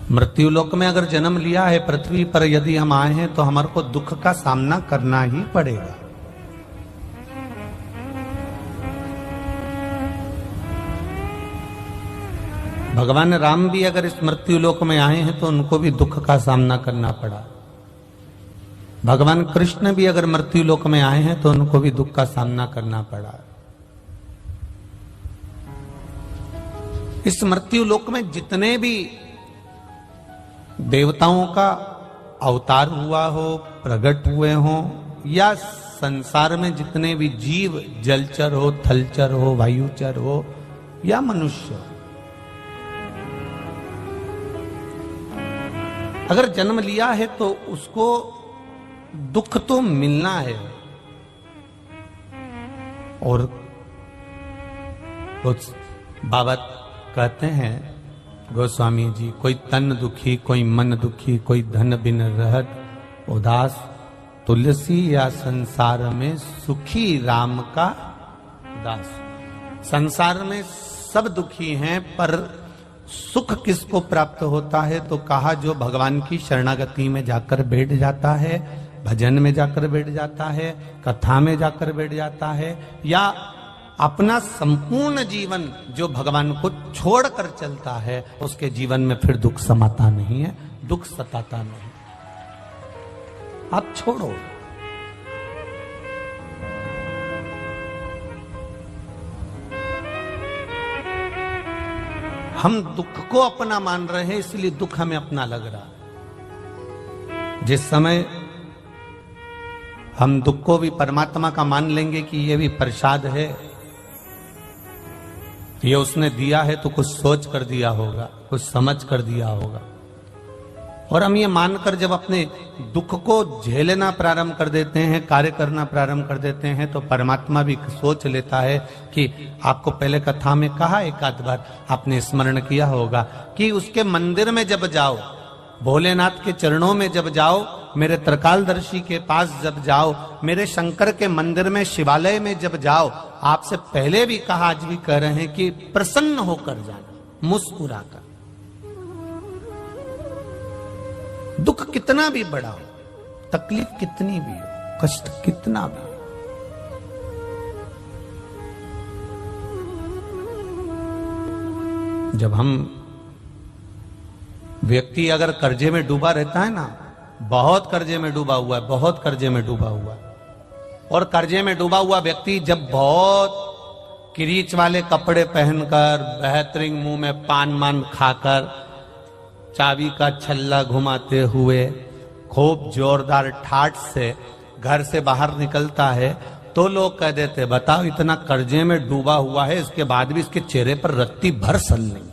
मृत्यु लोक में अगर जन्म लिया है, पृथ्वी पर यदि हम आए हैं तो हमारे को दुख का सामना करना ही पड़ेगा। भगवान राम भी अगर इस मृत्यु लोक में आए हैं तो उनको भी दुख का सामना करना पड़ा। भगवान कृष्ण भी अगर मृत्यु लोक में आए हैं तो उनको भी दुख का सामना करना पड़ा। इस मृत्यु लोक में जितने भी देवताओं का अवतार हुआ हो, प्रकट हुए हो, या संसार में जितने भी जीव, जलचर हो, थलचर हो, वायुचर हो या मनुष्य, अगर जन्म लिया है तो उसको दुख तो मिलना है। और कुछ बाबा कहते हैं गोस्वामी जी, कोई तन दुखी, कोई मन दुखी, कोई धन बिन रहत उदास, तुलसी या संसार में सुखी राम का दास। संसार में सब दुखी हैं, पर सुख किसको प्राप्त होता है? तो कहा जो भगवान की शरणागति में जाकर बैठ जाता है, भजन में जाकर बैठ जाता है, कथा में जाकर बैठ जाता है, या अपना संपूर्ण जीवन जो भगवान को छोड़कर चलता है, उसके जीवन में फिर दुख समाता नहीं है, दुख सताता नहीं। आप छोड़ो। हम दुख को अपना मान रहे हैं, इसलिए दुख हमें अपना लग रहा। जिस समय हम दुख को भी परमात्मा का मान लेंगे कि ये भी प्रसाद है, ये उसने दिया है तो कुछ सोच कर दिया होगा, कुछ समझ कर दिया होगा, और हम ये मानकर जब अपने दुख को झेलना प्रारंभ कर देते हैं, कार्य करना प्रारंभ कर देते हैं, तो परमात्मा भी सोच लेता है कि आपको पहले कथा में कहा, एक आध बार आपने स्मरण किया होगा कि उसके मंदिर में जब जाओ, भोलेनाथ के चरणों में जब जाओ, मेरे त्रिकालदर्शी के पास जब जाओ, मेरे शंकर के मंदिर में, शिवालय में जब जाओ, आपसे पहले भी कहा, आज भी कह रहे हैं कि प्रसन्न होकर जाना, मुस्कुराकर। दुख कितना भी बड़ा हो, तकलीफ कितनी भी हो, कष्ट कितना भी हो, जब हम व्यक्ति अगर कर्जे में डूबा रहता है ना, बहुत कर्जे में डूबा हुआ है, बहुत कर्जे में डूबा हुआ है, और कर्जे में डूबा हुआ व्यक्ति जब बहुत किरीच वाले कपड़े पहनकर, बेहतरीन मुंह में पान मान खाकर, चाबी का छल्ला घुमाते हुए, खूब जोरदार ठाठ से घर से बाहर निकलता है, तो लोग कह देते, बताओ इतना कर्जे में डूबा हुआ है, इसके बाद भी इसके चेहरे पर रत्ती भर सल नहीं,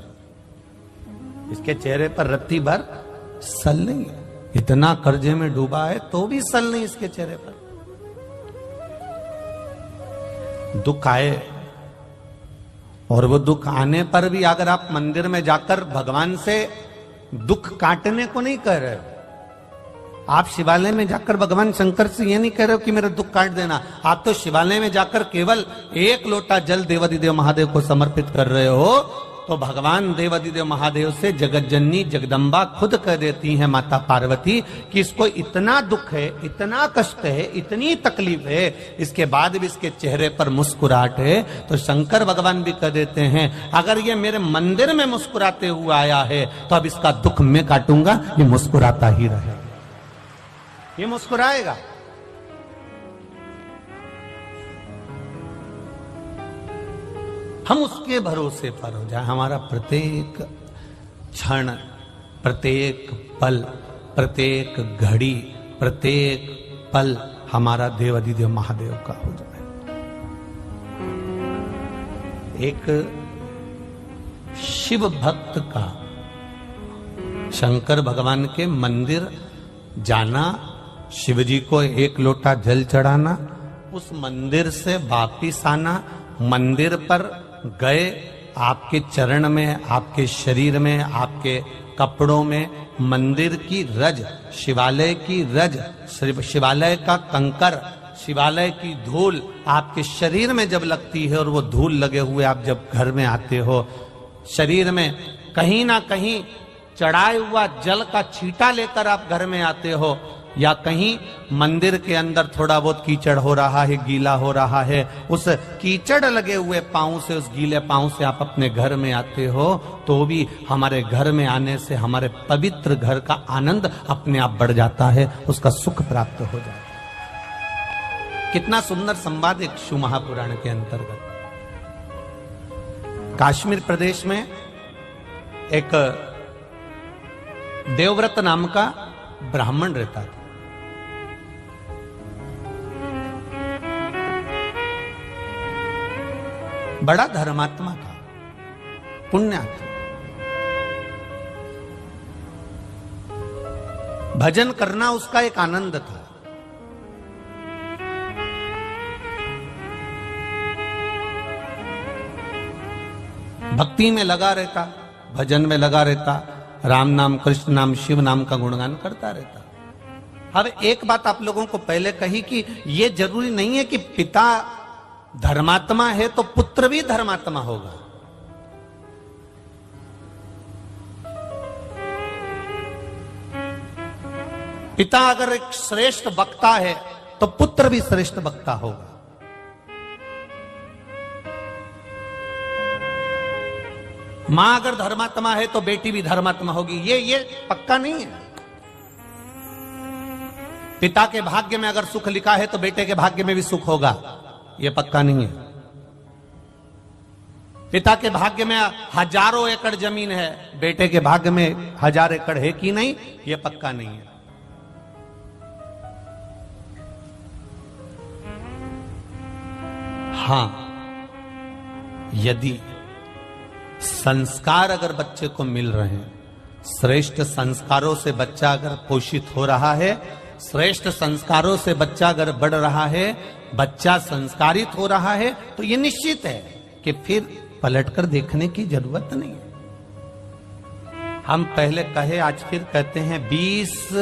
इसके चेहरे पर रत्ती भर सल नहीं है, इतना कर्जे में डूबा है तो भी सल नहीं इसके चेहरे पर। दुख आए, और वो दुख आने पर भी अगर आप मंदिर में जाकर भगवान से दुख काटने को नहीं कह रहे, आप शिवालय में जाकर भगवान शंकर से ये नहीं कह रहे हो कि मेरा दुख काट देना, आप तो शिवालय में जाकर केवल एक लोटा जल देवादिदेव महादेव को समर्पित कर रहे हो, तो भगवान देवादिदेव महादेव से जगत जननी जगदम्बा खुद कह देती है, माता पार्वती, कि इसको इतना दुख है, इतना कष्ट है, इतनी तकलीफ है, इसके बाद भी इसके चेहरे पर मुस्कुराहट है। तो शंकर भगवान भी कह देते हैं, अगर ये मेरे मंदिर में मुस्कुराते हुए आया है तो अब इसका दुख मैं काटूंगा, ये मुस्कुराता ही रहे, ये मुस्कुराएगा। हम उसके भरोसे पर हो जाए, हमारा प्रत्येक क्षण, प्रत्येक पल, प्रत्येक घड़ी, प्रत्येक पल हमारा देवादिदेव महादेव का हो जाए। एक शिव भक्त का शंकर भगवान के मंदिर जाना, शिव जी को एक लोटा जल चढ़ाना, उस मंदिर से वापिस आना, मंदिर पर गए, आपके चरण में, आपके शरीर में, आपके कपड़ों में मंदिर की रज, शिवालय की रज, शिवालय का कंकर, शिवालय की धूल आपके शरीर में जब लगती है, और वो धूल लगे हुए आप जब घर में आते हो, शरीर में कहीं ना कहीं चढ़ाए हुआ जल का छींटा लेकर आप घर में आते हो, या कहीं मंदिर के अंदर थोड़ा बहुत कीचड़ हो रहा है, गीला हो रहा है, उस कीचड़ लगे हुए पांव से, उस गीले पांव से आप अपने घर में आते हो, तो भी हमारे घर में आने से हमारे पवित्र घर का आनंद अपने आप बढ़ जाता है, उसका सुख प्राप्त हो जाता है। कितना सुंदर संवाद एक शिव महापुराण के अंतर्गत। कश्मीर प्रदेश में एक देवव्रत नाम का ब्राह्मण रहता था। बड़ा धर्मात्मा था, पुण्यात्मा। भजन करना उसका एक आनंद था। भक्ति में लगा रहता, भजन में लगा रहता, राम नाम, कृष्ण नाम, शिव नाम का गुणगान करता रहता। अब एक बात आप लोगों को पहले कही कि यह जरूरी नहीं है कि पिता धर्मात्मा है तो पुत्र भी धर्मात्मा होगा। पिता अगर एक श्रेष्ठ वक्ता है तो पुत्र भी श्रेष्ठ वक्ता होगा। मां अगर धर्मात्मा है तो बेटी भी धर्मात्मा होगी। ये पक्का नहीं है। पिता के भाग्य में अगर सुख लिखा है तो बेटे के भाग्य में भी सुख होगा, यह पक्का नहीं है। पिता के भाग्य में 1000 एकड़ जमीन है, बेटे के भाग्य में 1000 एकड़ है कि नहीं, यह पक्का नहीं है। हां, यदि संस्कार अगर बच्चे को मिल रहे हैं, श्रेष्ठ संस्कारों से बच्चा अगर पोषित हो रहा है, श्रेष्ठ संस्कारों से बच्चा अगर बढ़ रहा है, बच्चा संस्कारित हो रहा है, तो यह निश्चित है कि फिर पलटकर देखने की जरूरत नहीं है। हम पहले कहे, आज फिर कहते हैं, 20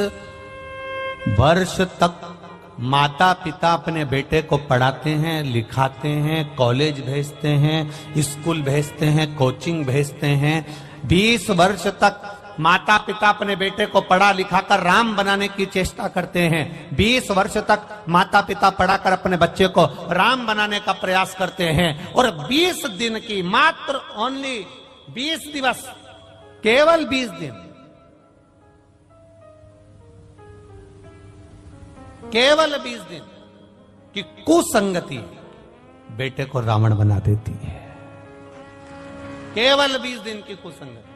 वर्ष तक माता पिता अपने बेटे को पढ़ाते हैं, लिखाते हैं, कॉलेज भेजते हैं, स्कूल भेजते हैं, कोचिंग भेजते हैं। 20 वर्ष तक माता पिता अपने बेटे को पढ़ा लिखाकर राम बनाने की चेष्टा करते हैं। 20 वर्ष तक माता पिता पढ़ाकर अपने बच्चे को राम बनाने का प्रयास करते हैं। और 20 दिन की, मात्र ओनली 20 दिवस, केवल 20 दिन, केवल 20 दिन की कुसंगति बेटे को रावण बना देती है। केवल 20 दिन की कुसंगति।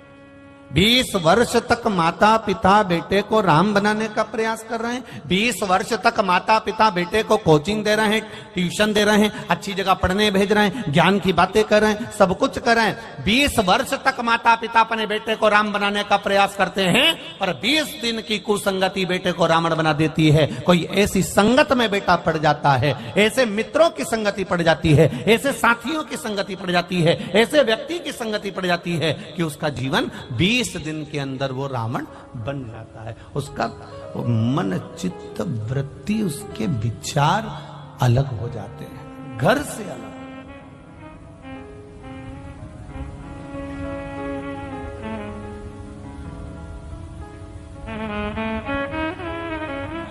20 वर्ष तक माता पिता बेटे को राम बनाने का प्रयास कर रहे हैं। 20 वर्ष तक माता पिता बेटे को कोचिंग दे रहे हैं, ट्यूशन दे रहे हैं, अच्छी जगह पढ़ने भेज रहे हैं, ज्ञान की बातें कर रहे हैं, सब कुछ कर रहे हैं। 20 वर्ष तक माता पिता अपने बेटे को राम बनाने का प्रयास करते हैं, और 20 दिन की कुसंगति बेटे को रावण बना देती है। कोई ऐसी संगत में बेटा पड़ जाता है, ऐसे मित्रों की संगति पड़ जाती है, ऐसे साथियों की संगति पड़ जाती है, ऐसे व्यक्ति की संगति पड़ जाती है कि उसका जीवन 20 दिन के अंदर वो रावण बन जाता है। उसका मन, चित्त, वृत्ति, उसके विचार अलग हो जाते हैं, घर से अलग।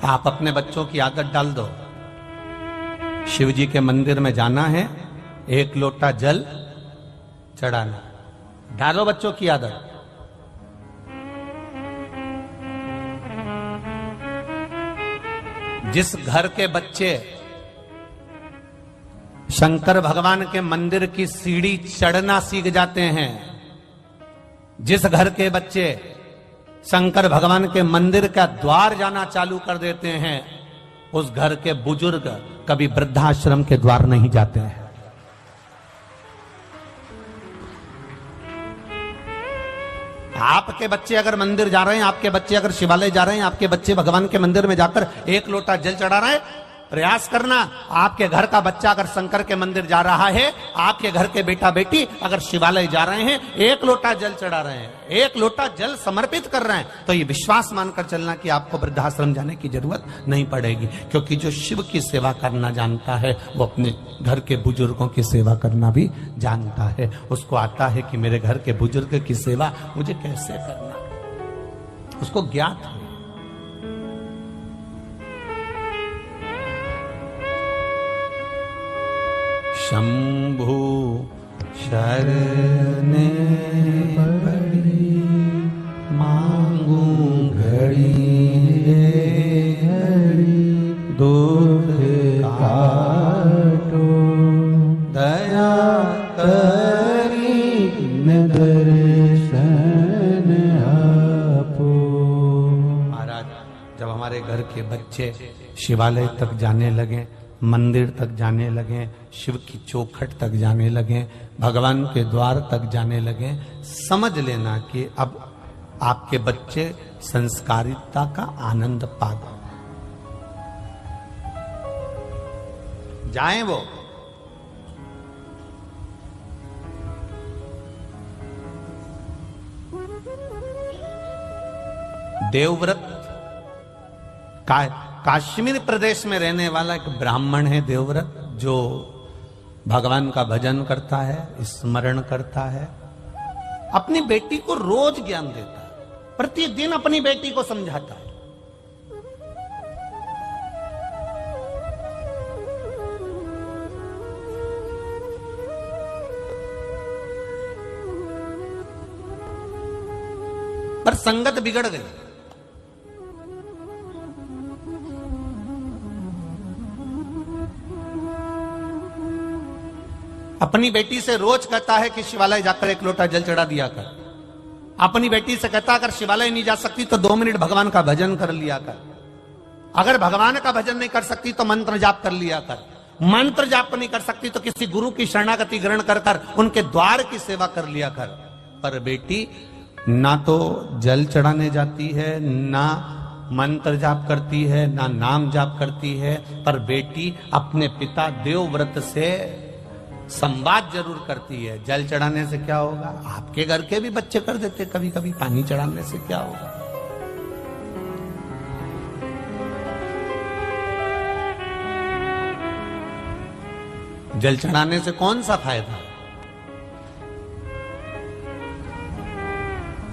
आप अपने बच्चों की आदत डाल दो, शिव जी के मंदिर में जाना है, 1 लोटा जल चढ़ाना। डालो बच्चों की आदत। जिस घर के बच्चे शंकर भगवान के मंदिर की सीढ़ी चढ़ना सीख जाते हैं, जिस घर के बच्चे शंकर भगवान के मंदिर का द्वार जाना चालू कर देते हैं, उस घर के बुजुर्ग कभी वृद्धाश्रम के द्वार नहीं जाते हैं। आपके बच्चे अगर मंदिर जा रहे हैं, आपके बच्चे अगर शिवालय जा रहे हैं, आपके बच्चे भगवान के मंदिर में जाकर 1 लोटा जल चढ़ा रहे हैं, प्रयास करना। आपके घर का बच्चा अगर शंकर के मंदिर जा रहा है, आपके घर के बेटा बेटी अगर शिवालय जा रहे हैं, 1 लोटा जल चढ़ा रहे हैं, 1 लोटा जल समर्पित कर रहे हैं, तो ये विश्वास मानकर चलना कि आपको वृद्धाश्रम जाने की जरूरत नहीं पड़ेगी। क्योंकि जो शिव की सेवा करना जानता है, वो अपने घर के बुजुर्गों की सेवा करना भी जानता है। उसको आता है कि मेरे घर के बुजुर्ग की सेवा मुझे कैसे करना। उसको ज्ञात है। शंभु शरणे पड़ी मांगू घड़ी दुख काटो दया करी दर्शन आपो। महाराज, जब हमारे घर के बच्चे शिवालय तक जाने लगे, मंदिर तक जाने लगे, शिव की चौखट तक जाने लगे, भगवान के द्वार तक जाने लगे, समझ लेना कि अब आपके बच्चे संस्कारिता का आनंद पा गए। जाएं वो। देवव्रत कश्मीर प्रदेश में रहने वाला एक ब्राह्मण है देवव्रत, जो भगवान का भजन करता है, स्मरण करता है, अपनी बेटी को रोज ज्ञान देता है, प्रतिदिन अपनी बेटी को समझाता है। पर संगत बिगड़ गई। अपनी बेटी से रोज कहता है कि शिवालय जाकर एक लोटा जल चढ़ा दिया कर। अपनी बेटी से कहता अगर शिवालय नहीं जा सकती तो 2 मिनट भगवान का भजन कर लिया कर। अगर भगवान का भजन नहीं कर सकती तो मंत्र जाप कर लिया कर। मंत्र जाप नहीं कर सकती तो किसी गुरु की शरणागति ग्रहण कर कर उनके द्वार की सेवा कर लिया कर। पर बेटी ना तो जल चढ़ाने जाती है, ना मंत्र जाप करती है, ना नाम जाप करती है, पर बेटी अपने पिता देवव्रत से संवाद जरूर करती है। जल चढ़ाने से क्या होगा? आपके घर के भी बच्चे कर देते कभी कभी। पानी चढ़ाने से क्या होगा? जल चढ़ाने से कौन सा फायदा?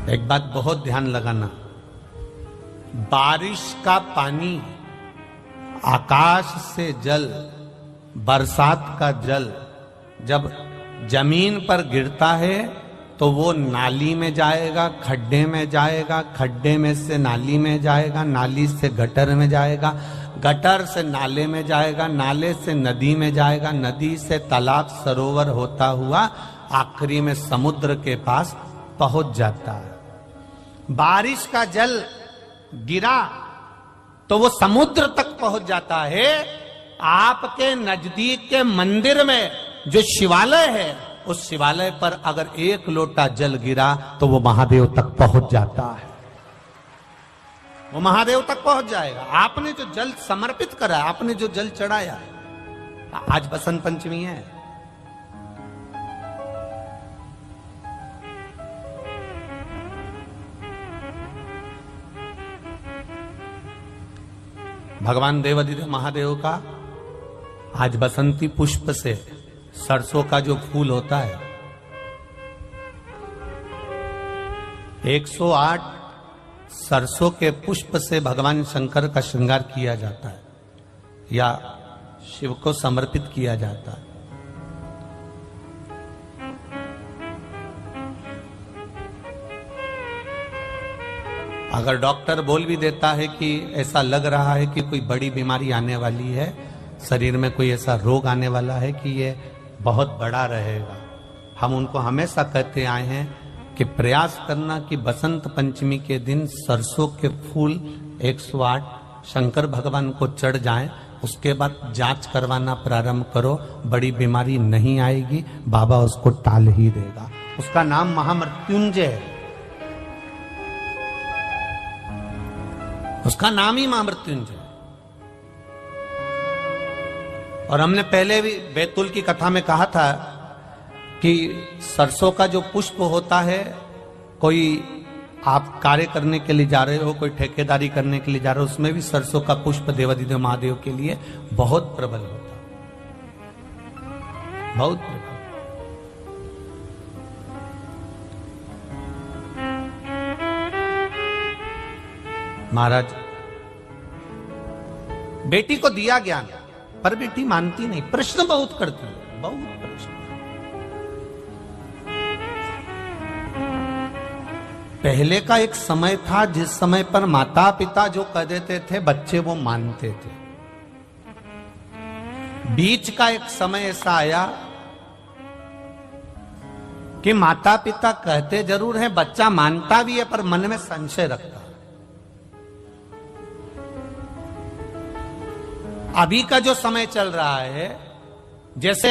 एक बात बहुत ध्यान लगाना, बारिश का पानी, आकाश से जल, बरसात का जल जब जमीन पर गिरता है तो वो नाली में जाएगा, खड्डे में जाएगा, खड्डे में से नाली में जाएगा, नाली से गटर में जाएगा, गटर से नाले में जाएगा, नाले से नदी में जाएगा, नदी से तालाब सरोवर होता हुआ आखिरी में समुद्र के पास पहुंच जाता है। बारिश का जल गिरा तो वो समुद्र तक पहुंच जाता है। आपके नजदीक के मंदिर में जो शिवालय है, उस शिवालय पर अगर 1 लोटा जल गिरा तो वो महादेव तक पहुंच जाता है। वो महादेव तक पहुंच जाएगा। आपने जो जल समर्पित करा, आपने जो जल चढ़ाया। आज बसंत पंचमी है, भगवान देवाधिदेव महादेव का आज बसंती पुष्प से, सरसों का जो फूल होता है, 108 सरसों के पुष्प से भगवान शंकर का श्रृंगार किया जाता है या शिव को समर्पित किया जाता है। अगर डॉक्टर बोल भी देता है कि ऐसा लग रहा है कि कोई बड़ी बीमारी आने वाली है, शरीर में कोई ऐसा रोग आने वाला है कि ये बहुत बड़ा रहेगा, हम उनको हमेशा कहते आए हैं कि प्रयास करना कि बसंत पंचमी के दिन सरसों के फूल 108 शंकर भगवान को चढ़ जाएं, उसके बाद जांच करवाना प्रारंभ करो, बड़ी बीमारी नहीं आएगी, बाबा उसको टाल ही देगा। उसका नाम महामृत्युंजय है, उसका नाम ही महामृत्युंजय। और हमने पहले भी बैतूल की कथा में कहा था कि सरसों का जो पुष्प होता है, कोई आप कार्य करने के लिए जा रहे हो, कोई ठेकेदारी करने के लिए जा रहे हो, उसमें भी सरसों का पुष्प देवाधिदेव महादेव के लिए बहुत प्रबल होता है, बहुत प्रबल। महाराज, बेटी को दिया ज्ञान, पर बेटी मानती नहीं, प्रश्न बहुत करती है, बहुत प्रश्न। पहले का एक समय था जिस समय पर माता पिता जो कह देते थे बच्चे वो मानते थे। बीच का एक समय ऐसा आया कि माता पिता कहते जरूर हैं, बच्चा मानता भी है पर मन में संशय रखता है। अभी का जो समय चल रहा है, जैसे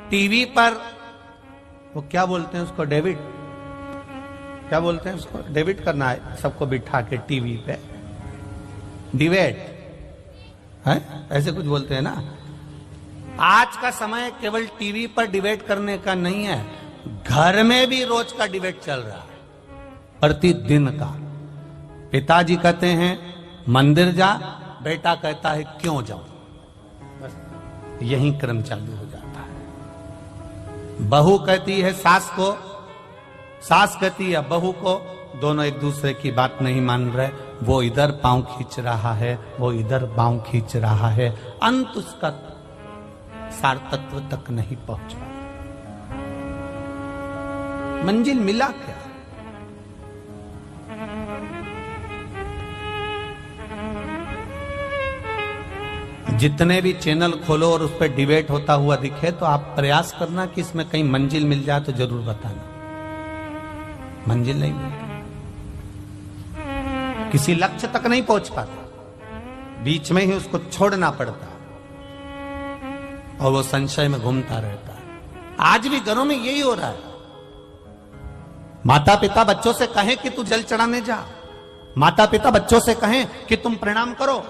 टीवी पर वो क्या बोलते हैं उसको, डेविड, क्या बोलते हैं उसको, डेविड करना है सबको बिठा के टीवी पे, डिबेट है, ऐसे कुछ बोलते हैं ना। आज का समय केवल टीवी पर डिबेट करने का नहीं है, घर में भी रोज का डिबेट चल रहा है, प्रतिदिन का। पिताजी कहते हैं मंदिर जा, बेटा कहता है क्यों जाऊं, बस यही क्रम चालू हो जाता है। बहू कहती है सास को, सास कहती है बहू को, दोनों एक दूसरे की बात नहीं मान रहे, वो इधर पांव खींच रहा है, वो इधर पांव खींच रहा है, अंत उसका सार तत्व तक नहीं पहुंचा। मंजिल मिला क्या? जितने भी चैनल खोलो और उस पर डिबेट होता हुआ दिखे तो आप प्रयास करना कि इसमें कहीं मंजिल मिल जाए तो जरूर बताना। मंजिल नहीं मिलती, किसी लक्ष्य तक नहीं पहुंच पाता, बीच में ही उसको छोड़ना पड़ता और वो संशय में घूमता रहता है। आज भी घरों में यही हो रहा है। माता पिता बच्चों से कहें कि तू जल चढ़ाने जा, माता पिता बच्चों से कहें कि तुम प्रणाम करो,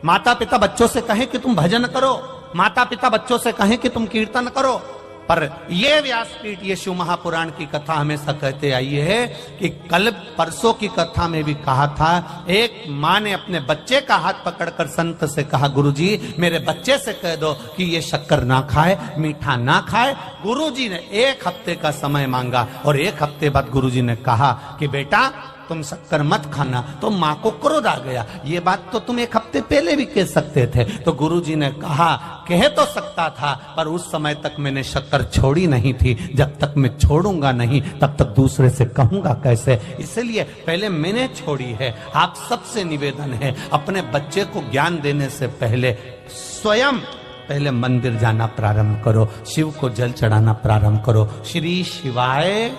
माता पिता बच्चों से कहें कि तुम भजन करो, माता पिता बच्चों से कहें कि तुम कीर्तन करो। पर ये व्यासपीठ, ये शिव महापुराण की कथा हमेशा कहते आई है कि कल परसों की कथा में भी कहा था, एक माँ ने अपने बच्चे का हाथ पकड़कर संत से कहा, गुरुजी मेरे बच्चे से कह दो कि ये शक्कर ना खाए, मीठा ना खाए। गुरुजी ने 1 हफ्ते का समय मांगा और 1 हफ्ते बाद गुरुजी ने कहा कि बेटा तुम शक्कर मत खाना। तो माँ को क्रोध आ गया, ये बात तो तुम 1 हफ्ते पहले भी कह सकते थे। तो गुरुजी ने कहा कह तो सकता था, पर उस समय तक मैंने शक्कर छोड़ी नहीं थी, जब तक मैं छोड़ूंगा नहीं तब तक दूसरे से कहूंगा कैसे, इसलिए पहले मैंने छोड़ी है। आप सबसे निवेदन है, अपने बच्चे को ज्ञान देने से पहले स्वयं पहले मंदिर जाना प्रारंभ करो, शिव को जल चढ़ाना प्रारंभ करो, श्री शिवाय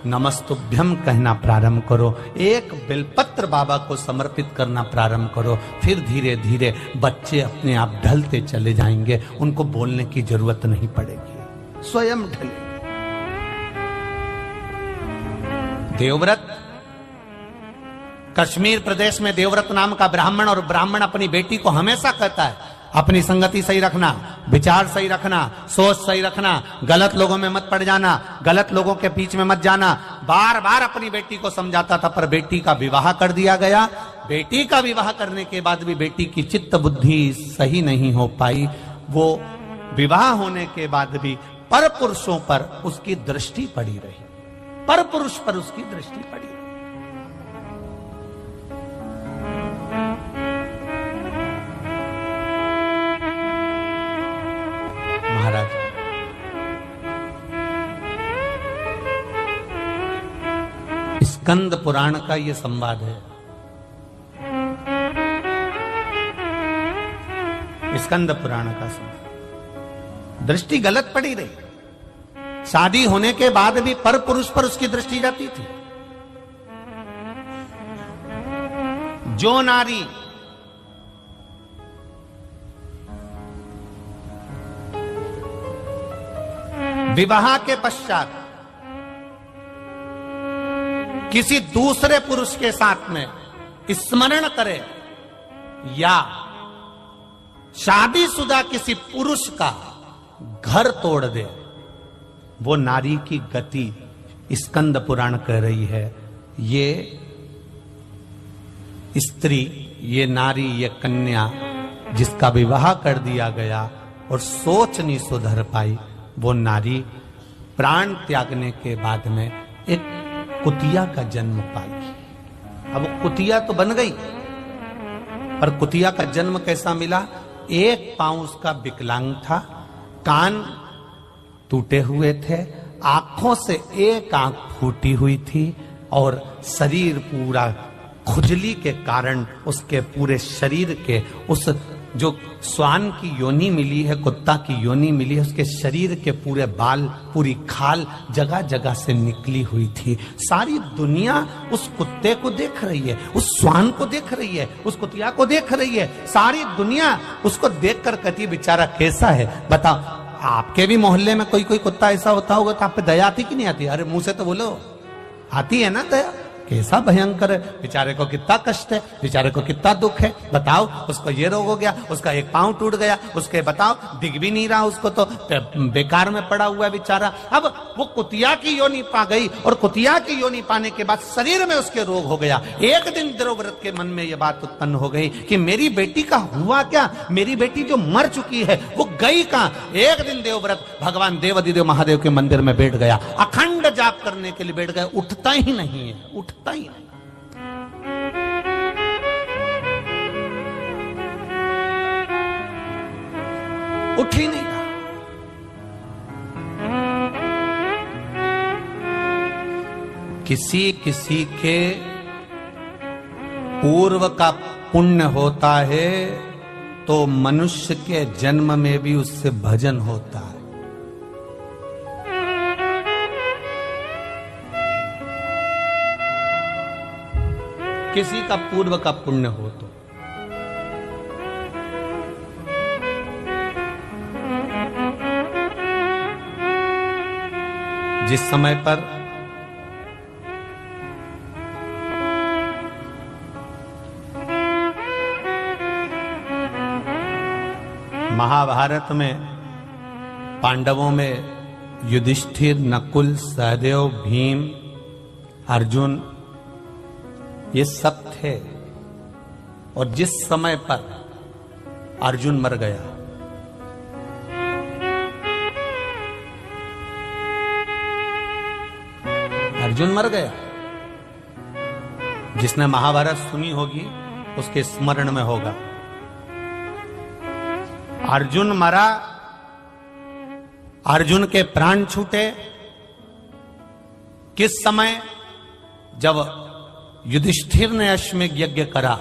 नमस्तुभ्यम कहना प्रारंभ करो, एक बेलपत्र बाबा को समर्पित करना प्रारंभ करो। फिर धीरे धीरे बच्चे अपने आप ढलते चले जाएंगे, उनको बोलने की जरूरत नहीं पड़ेगी, स्वयं ढले। देवव्रत, कश्मीर प्रदेश में देवव्रत नाम का ब्राह्मण, और ब्राह्मण अपनी बेटी को हमेशा कहता है अपनी संगति सही रखना, विचार सही रखना, सोच सही रखना, गलत लोगों में मत पड़ जाना, गलत लोगों के बीच में मत जाना। बार बार अपनी बेटी को समझाता था, पर बेटी का विवाह कर दिया गया। बेटी का विवाह करने के बाद भी बेटी की चित्त बुद्धि सही नहीं हो पाई। वो विवाह होने के बाद भी पर पुरुषों पर उसकी दृष्टि पड़ी रही, पर पुरुष पर उसकी दृष्टि पड़ी। महाराज, स्कंद पुराण का ये संवाद है। स्कंद पुराण का संवाद, दृष्टि गलत पड़ी रही। शादी होने के बाद भी पर पुरुष पर उसकी दृष्टि जाती थी। जो नारी विवाह के पश्चात किसी दूसरे पुरुष के साथ में स्मरण करे या शादीशुदा किसी पुरुष का घर तोड़ दे, वो नारी की गति स्कंद पुराण कह रही है। ये स्त्री, ये नारी, ये कन्या जिसका विवाह कर दिया गया और सोच नहीं सुधर पाई, वो नारी प्राण त्यागने के बाद में एक कुतिया का जन्म पाई। अब वो कुतिया तो बन गई, पर कुतिया का जन्म कैसा मिला? एक पांव उसका विकलांग था, कान टूटे हुए थे, आंखों से एक आंख फूटी हुई थी और शरीर पूरा खुजली के कारण उसके पूरे शरीर के उस जो श्वान की योनि मिली है, कुत्ता की योनि मिली है, उसके शरीर के पूरे बाल, पूरी खाल जगह जगह से निकली हुई थी। सारी दुनिया उस कुत्ते को देख रही है, उस श्वान को देख रही है, उस कुतिया को देख रही है। सारी दुनिया उसको देखकर कहती बेचारा कैसा है। बताओ, आपके भी मोहल्ले में कोई कोई कुत्ता ऐसा होता होगा तो आप पे दया आती कि नहीं आती? अरे मुंह से तो बोलो, आती है ना दया? कैसा भयंकर है, बेचारे को कितना कष्ट है, बेचारे को कितना दुख है। बताओ, उसको ये रोग हो गया, उसका एक पांव टूट गया, उसके बताओ दिख भी नहीं रहा, उसको तो बेकार में पड़ा हुआ है बेचारा। अब वो कुतिया की योनि पा गई और कुतिया की योनि पाने के बाद शरीर में उसके रोग हो गया। एक दिन देवव्रत के मन में ये बात उत्पन्न हो गई कि मेरी बेटी का हुआ क्या, मेरी बेटी जो मर चुकी है वो गई कहां। एक दिन देवव्रत भगवान देवाधिदेव महादेव के मंदिर में बैठ गया, अखंड जाप करने के लिए बैठ गया, उठता ही नहीं है, उठता ही नहीं। उठ ही नहीं रहा। किसी किसी के पूर्व का पुण्य होता है तो मनुष्य के जन्म में भी उससे भजन होता है। किसी का पूर्व का पुण्य हो तो जिस समय पर महाभारत में पांडवों में युधिष्ठिर, नकुल, सहदेव, भीम, अर्जुन ये सब थे, और जिस समय पर अर्जुन मर गया, अर्जुन मर गया, जिसने महाभारत सुनी होगी उसके स्मरण में होगा। अर्जुन मरा, अर्जुन के प्राण छूटे किस समय? जब युधिष्ठिर ने अश्वमेध यज्ञ करा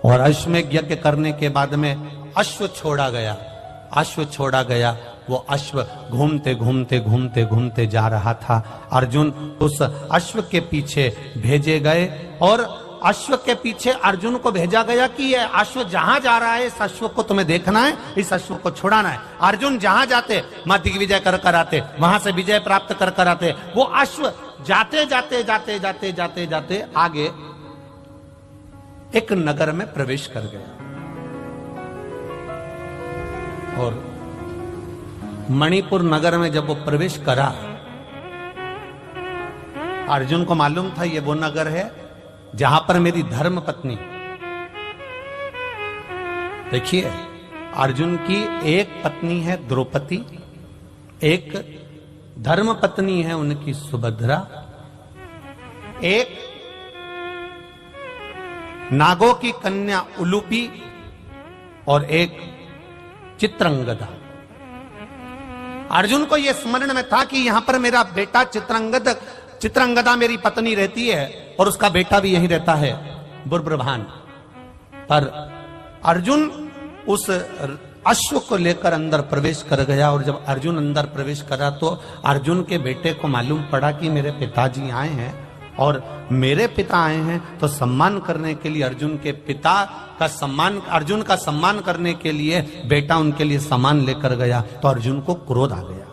और अश्वमेध यज्ञ करने के बाद में अश्व छोड़ा गया, अश्व छोड़ा गया। वो अश्व घूमते घूमते घूमते घूमते जा रहा था। अर्जुन उस अश्व के पीछे भेजे गए और अश्व के पीछे अर्जुन को भेजा गया कि ये अश्व जहां जा रहा है इस अश्व को तुम्हें देखना है, इस अश्व को छुड़ाना है। अर्जुन जहां जाते वहां दिग्विजय कर कर आते, वहां से विजय प्राप्त कर कर आते। वो अश्व जाते जाते जाते जाते जाते जाते आगे एक नगर में प्रवेश कर गया और मणिपुर नगर में जब वो प्रवेश करा, अर्जुन को मालूम था ये वो नगर है जहां पर मेरी धर्म पत्नी, देखिए अर्जुन की एक पत्नी है द्रौपदी, एक धर्म पत्नी है उनकी सुभद्रा, एक नागों की कन्या उलूपी और एक चित्रंगदा। अर्जुन को यह स्मरण में था कि यहां पर मेरा बेटा चित्रंगदा मेरी पत्नी रहती है और उसका बेटा भी यहीं रहता है बुर्बरभान। पर अर्जुन उस अश्व को लेकर अंदर प्रवेश कर गया और जब अर्जुन अंदर प्रवेश करा तो अर्जुन के बेटे को मालूम पड़ा कि मेरे पिताजी आए हैं और मेरे पिता आए हैं, तो सम्मान करने के लिए अर्जुन के पिता का सम्मान, अर्जुन का सम्मान करने के लिए बेटा उनके लिए सामान लेकर गया। तो अर्जुन को क्रोध आ गया,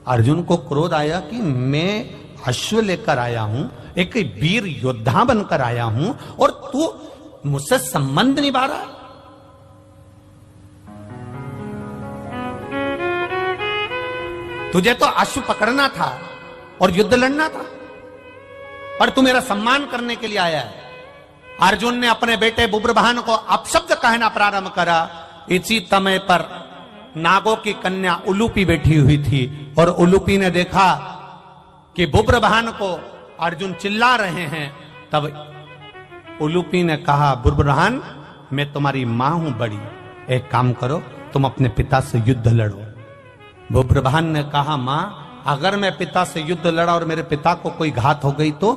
अर्जुन को क्रोध आया कि मैं अश्व लेकर आया हूं, एक वीर योद्धा बनकर आया हूं और तू मुझसे संबंध निभा रहा है। तुझे तो अश्व पकड़ना था और युद्ध लड़ना था, पर तू मेरा सम्मान करने के लिए आया है। अर्जुन ने अपने बेटे बुब्रभान को अपशब्द कहना प्रारंभ करा। इसी समय पर नागों की कन्या उलूपी बैठी हुई थी और उलूपी ने देखा कि बुब्रभान को अर्जुन चिल्ला रहे हैं। तब उलूपी ने कहा, बुरबुरहान मैं तुम्हारी मां हूं बड़ी, एक काम करो तुम अपने पिता से युद्ध लड़ो। बुरबुरहान ने कहा, मां अगर मैं पिता से युद्ध लड़ा और मेरे पिता को कोई घात हो गई तो?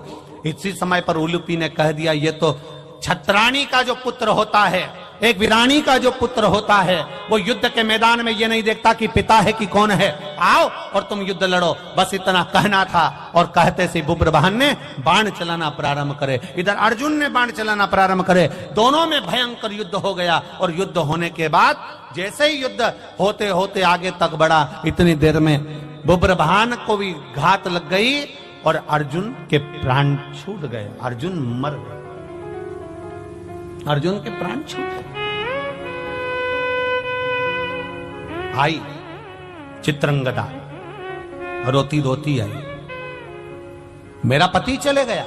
इसी समय पर उलूपी ने कह दिया, ये तो छत्राणी का जो पुत्र होता है, एक वीरानी का जो पुत्र होता है, वो युद्ध के मैदान में ये नहीं देखता कि पिता है कि कौन है, आओ और तुम युद्ध लड़ो। बस इतना कहना था और कहते से बुब्रवाहन ने बाण चलाना प्रारंभ करे, इधर अर्जुन ने बाण चलाना प्रारंभ करे। दोनों में भयंकर युद्ध हो गया और युद्ध होने के बाद जैसे ही युद्ध होते होते आगे तक बढ़ा, इतनी देर में बुब्रवाहन को भी घात लग गई और अर्जुन के प्राण छूट गए। अर्जुन मर गए, अर्जुन के प्राण छूट गए। आई चित्रंगदा रोती रोती आई, मेरा पति चले गया।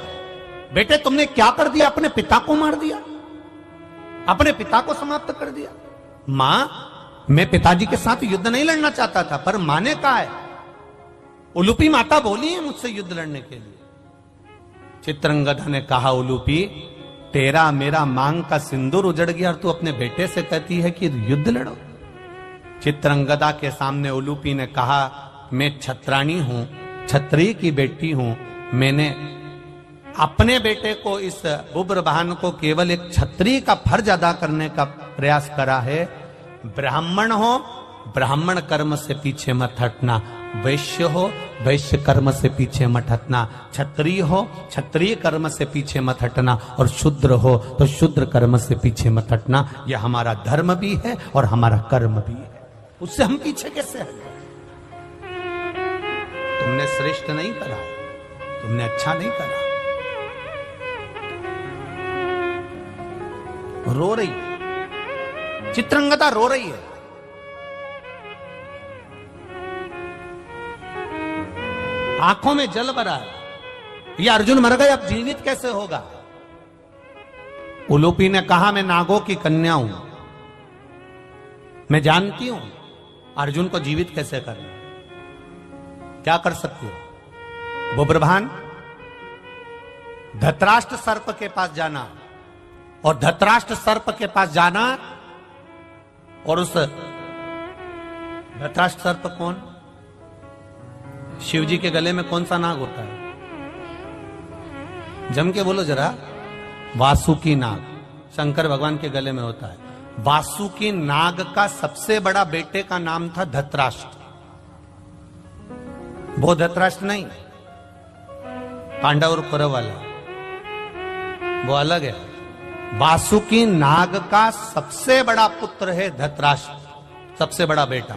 बेटे तुमने क्या कर दिया? अपने पिता को मार दिया, अपने पिता को समाप्त कर दिया। मां मैं पिताजी के साथ युद्ध नहीं लड़ना चाहता था, पर मां ने कहा है, उलूपी माता बोली है मुझसे युद्ध लड़ने के लिए। चित्रंगदा ने कहा, उलूपी तेरा मेरा मांग का सिंदूर उजड़ गया और तू अपने बेटे से कहती है कि युद्ध लड़ो। चित्रंगदा के सामने उलूपी ने कहा, मैं छत्राणी हूं, छत्री की बेटी हूं, मैंने अपने बेटे को, इस बुब्रवाहन को केवल एक छत्री का फर्ज अदा करने का प्रयास करा है। ब्राह्मण हो, ब्राह्मण कर्म से पीछे मत हटना, वैश्य हो, वैश्य कर्म से पीछे मत हटना, क्षत्रिय हो, क्षत्रिय कर्म से पीछे मत हटना, और शूद्र हो तो शूद्र कर्म से पीछे मत हटना। यह हमारा धर्म भी है और हमारा कर्म भी है, उससे हम पीछे कैसे हटें? तुमने श्रेष्ठ नहीं करा, तुमने अच्छा नहीं करा। रो रही, चित्रंगदा रो रही है। आंखों में जल भरा है, ये अर्जुन मर गए, अब जीवित कैसे होगा? उलूपी ने कहा, मैं नागों की कन्या हूं, मैं जानती हूं अर्जुन को जीवित कैसे करना, क्या कर सकती हो? बुब्रवाहन धृतराष्ट्र सर्प के पास जाना, और धृतराष्ट्र सर्प के पास जाना, और उस धृतराष्ट्र सर्प कौन? शिव जी के गले में कौन सा नाग होता है? जम के बोलो जरा। वासुकी नाग शंकर भगवान के गले में होता है। वासुकी नाग का सबसे बड़ा बेटे का नाम था धृतराष्ट्र। वो धृतराष्ट्र नहीं, पांडव और कौरव वाला, वो अलग है। वासुकी नाग का सबसे बड़ा पुत्र है धृतराष्ट्र, सबसे बड़ा बेटा।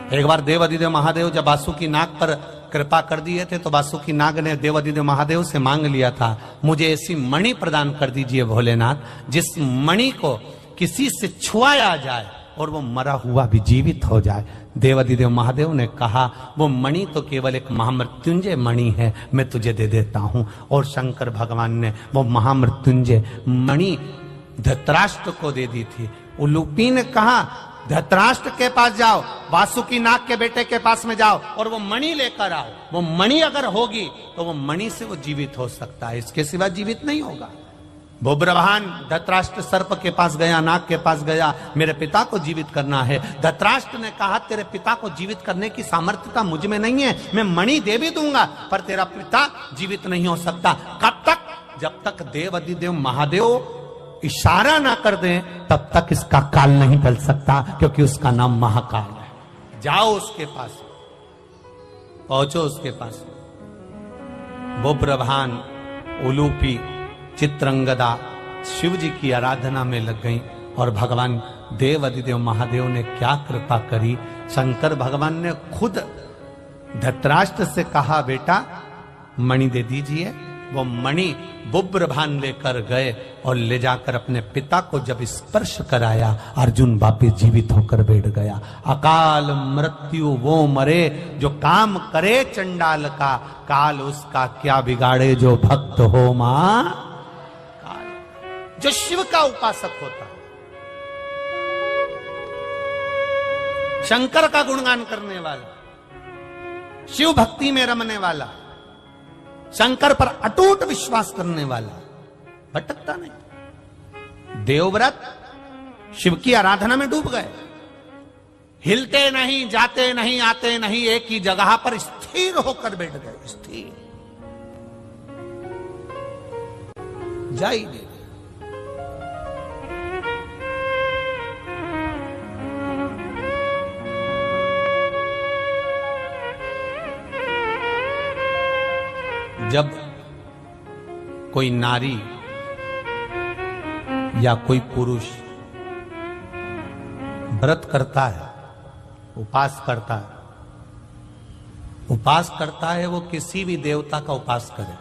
एक बार देवादिदेव महादेव जब वासुकी नाग पर कृपा कर दिए थे, तो वासुकी नाग ने देवादिदेव महादेव से मांग लिया था, मुझे ऐसी मणि प्रदान कर दीजिए भोलेनाथ, जिस मणि को किसी से छुआया जाए और वो मरा हुआ भी जीवित हो जाए। देवादिदेव महादेव ने कहा, वो मणि तो केवल एक महामृत्युंजय मणि है, मैं तुझे दे देता हूं। और शंकर भगवान ने वो महामृत्युंजय मणि धृतराष्ट्र को दे दी थी। उलूपी ने कहा, धृतराष्ट्र के पास जाओ, वासुकी नाग के बेटे के पास में जाओ और वो मणि लेकर आओ। वो मणि अगर होगी तो वो मणि से वो जीवित हो सकता है, इसके सिवा जीवित नहीं होगा। बुब्रवाहन धृतराष्ट्र सर्प के पास गया, नाग के पास गया, मेरे पिता को जीवित करना है। धृतराष्ट्र ने कहा, तेरे पिता को जीवित करने की सामर्थ्यता मुझ में नहीं है, मैं मणि दे भी दूंगा पर तेरा पिता जीवित नहीं हो सकता। कब तक? जब तक देवादिदेव महादेव इशारा ना कर दें तब तक इसका काल नहीं टल सकता, क्योंकि उसका नाम महाकाल है। जाओ उसके पास, पहुंचो उसके पास। बुब्रवाहन, उलूपी, चित्रंगदा शिव जी की आराधना में लग गई और भगवान देवादिदेव महादेव ने क्या कृपा करी। शंकर भगवान ने खुद धृतराष्ट्र से कहा, बेटा मणि दे दीजिए। वो मणि बुब्रवाहन लेकर गए और ले जाकर अपने पिता को जब स्पर्श कराया, अर्जुन वापिस जीवित होकर बैठ गया। अकाल मृत्यु वो मरे जो काम करे चंडाल का, काल उसका क्या बिगाड़े जो भक्त हो मां। काल जो शिव का उपासक होता, शंकर का गुणगान करने वाला, शिव भक्ति में रमने वाला, शंकर पर अटूट विश्वास करने वाला, भटकता नहीं। देवव्रत शिव की आराधना में डूब गए, हिलते नहीं, जाते नहीं, आते नहीं, एक ही जगह पर स्थिर होकर बैठ गए, स्थिर, जा ही नहीं। जब कोई नारी या कोई पुरुष व्रत करता है, उपास करता है, उपास करता है, वो किसी भी देवता का उपास करे,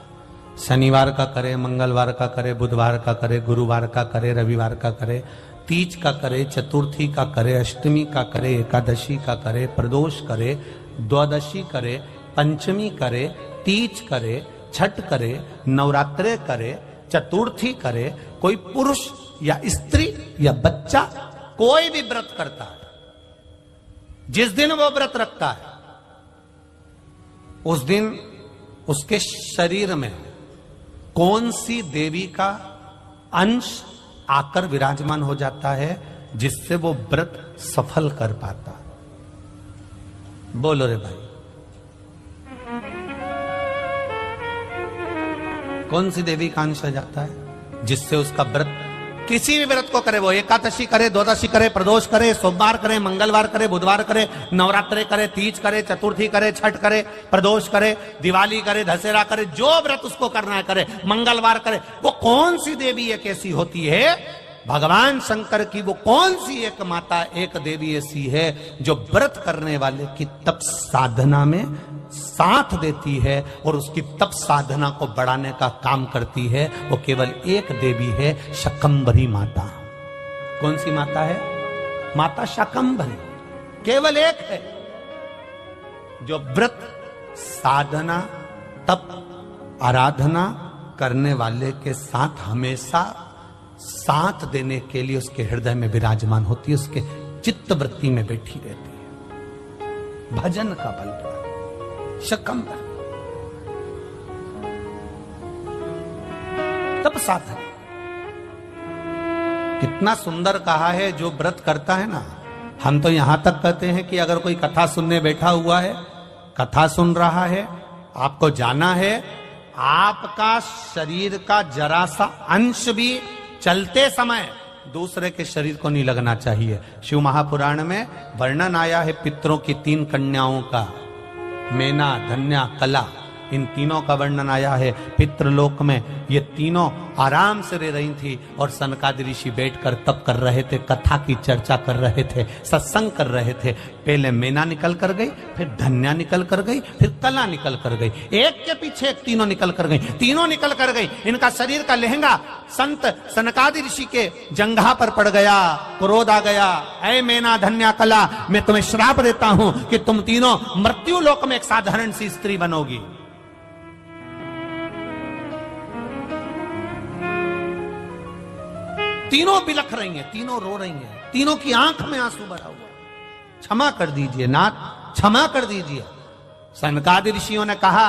शनिवार का करे, मंगलवार का करे, बुधवार का करे, गुरुवार का करे, रविवार का करे, तीज का करे, चतुर्थी का करे, अष्टमी का करे, एकादशी का करे, प्रदोष करे, द्वादशी करे, पंचमी करे, तीज करे, छठ करे, नवरात्रे करे, चतुर्थी करे, कोई पुरुष या स्त्री या बच्चा कोई भी व्रत करता है, जिस दिन वो व्रत रखता है उस दिन उसके शरीर में कौन सी देवी का अंश आकर विराजमान हो जाता है जिससे वो व्रत सफल कर पाता। बोलो रे भाई, कौन सी देवी का अंश आ जाता है जिससे उसका व्रत, किसी भी व्रत को करे, वो एकादशी करे, द्वादशी करे, प्रदोष करे, सोमवार करे, मंगलवार करे, बुधवार करे, नवरात्रे करे, तीज करे, चतुर्थी करे, छठ करे, प्रदोष करे, दिवाली करे, दशहरा करे, जो व्रत उसको करना है करे, मंगलवार करे, वो कौन सी देवी एक ऐसी होती है, भगवान शंकर की वो कौन सी एक माता, एक देवी ऐसी है जो व्रत करने वाले की तप साधना में साथ देती है और उसकी तप साधना को बढ़ाने का काम करती है। वो केवल एक देवी है, शकंभरी माता। कौन सी माता है? माता शकंभरी, केवल एक है जो व्रत साधना तप आराधना करने वाले के साथ हमेशा साथ देने के लिए उसके हृदय में विराजमान होती है, उसके चित्त वृत्ति में बैठी रहती है। भजन का बल पर शकंभर तप साधन, कितना सुंदर कहा है। जो व्रत करता है ना, हम तो यहां तक कहते हैं कि अगर कोई कथा सुनने बैठा हुआ है, कथा सुन रहा है, आपको जाना है, आपका शरीर का जरा सा अंश भी चलते समय दूसरे के शरीर को नहीं लगना चाहिए। शिव महापुराण में वर्णन आया है पितरों की 3 कन्याओं का, मेना, धन्या, कला, इन तीनों का वर्णन आया है। पितृलोक में ये तीनों आराम से रह रही थी और सनकादि ऋषि बैठकर तप कर रहे थे, कथा की चर्चा कर रहे थे, सत्संग कर रहे थे। पहले मेना निकल कर गई, फिर धन्या निकल कर गई, फिर कला निकल कर गई, एक के पीछे एक तीनों निकल कर गई, तीनों निकल कर गई। इनका शरीर का लहंगा संत सनकादि ऋषि के जंघा पर पड़ गया, क्रोध आ गया, ऐ मेना, धन्या, कला, मैं तुम्हें श्राप देता हूं कि तुम तीनों मृत्यु लोक में एक साधारण सी स्त्री बनोगी। तीनों बिलख रही हैं, तीनों रो रही हैं, तीनों की आंख में आंसू भरा हुआ। क्षमा कर दीजिए नाथ, क्षमा कर दीजिए। सनकादि ऋषियों ने कहा,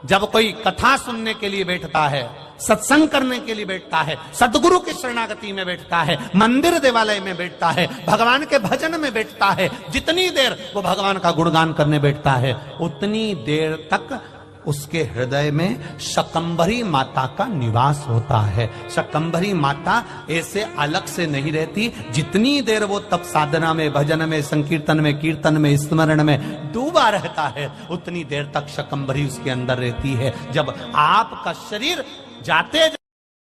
जब कोई कथा सुनने के लिए बैठता है, सत्संग करने के लिए बैठता है, सदगुरु की शरणागति में बैठता है, मंदिर देवालय में बैठता है, भगवान के भजन में बैठता है, जितनी देर वो भगवान का गुणगान करने बैठता है, उतनी देर तक उसके हृदय में शकंभरी माता का निवास होता है। शकंभरी माता ऐसे अलग से नहीं रहती। जितनी देर वो तप साधना में, भजन में, संकीर्तन में, कीर्तन में, स्मरण में डूबा रहता है, उतनी देर तक शकंभरी उसके अंदर रहती है। जब आपका शरीर जाते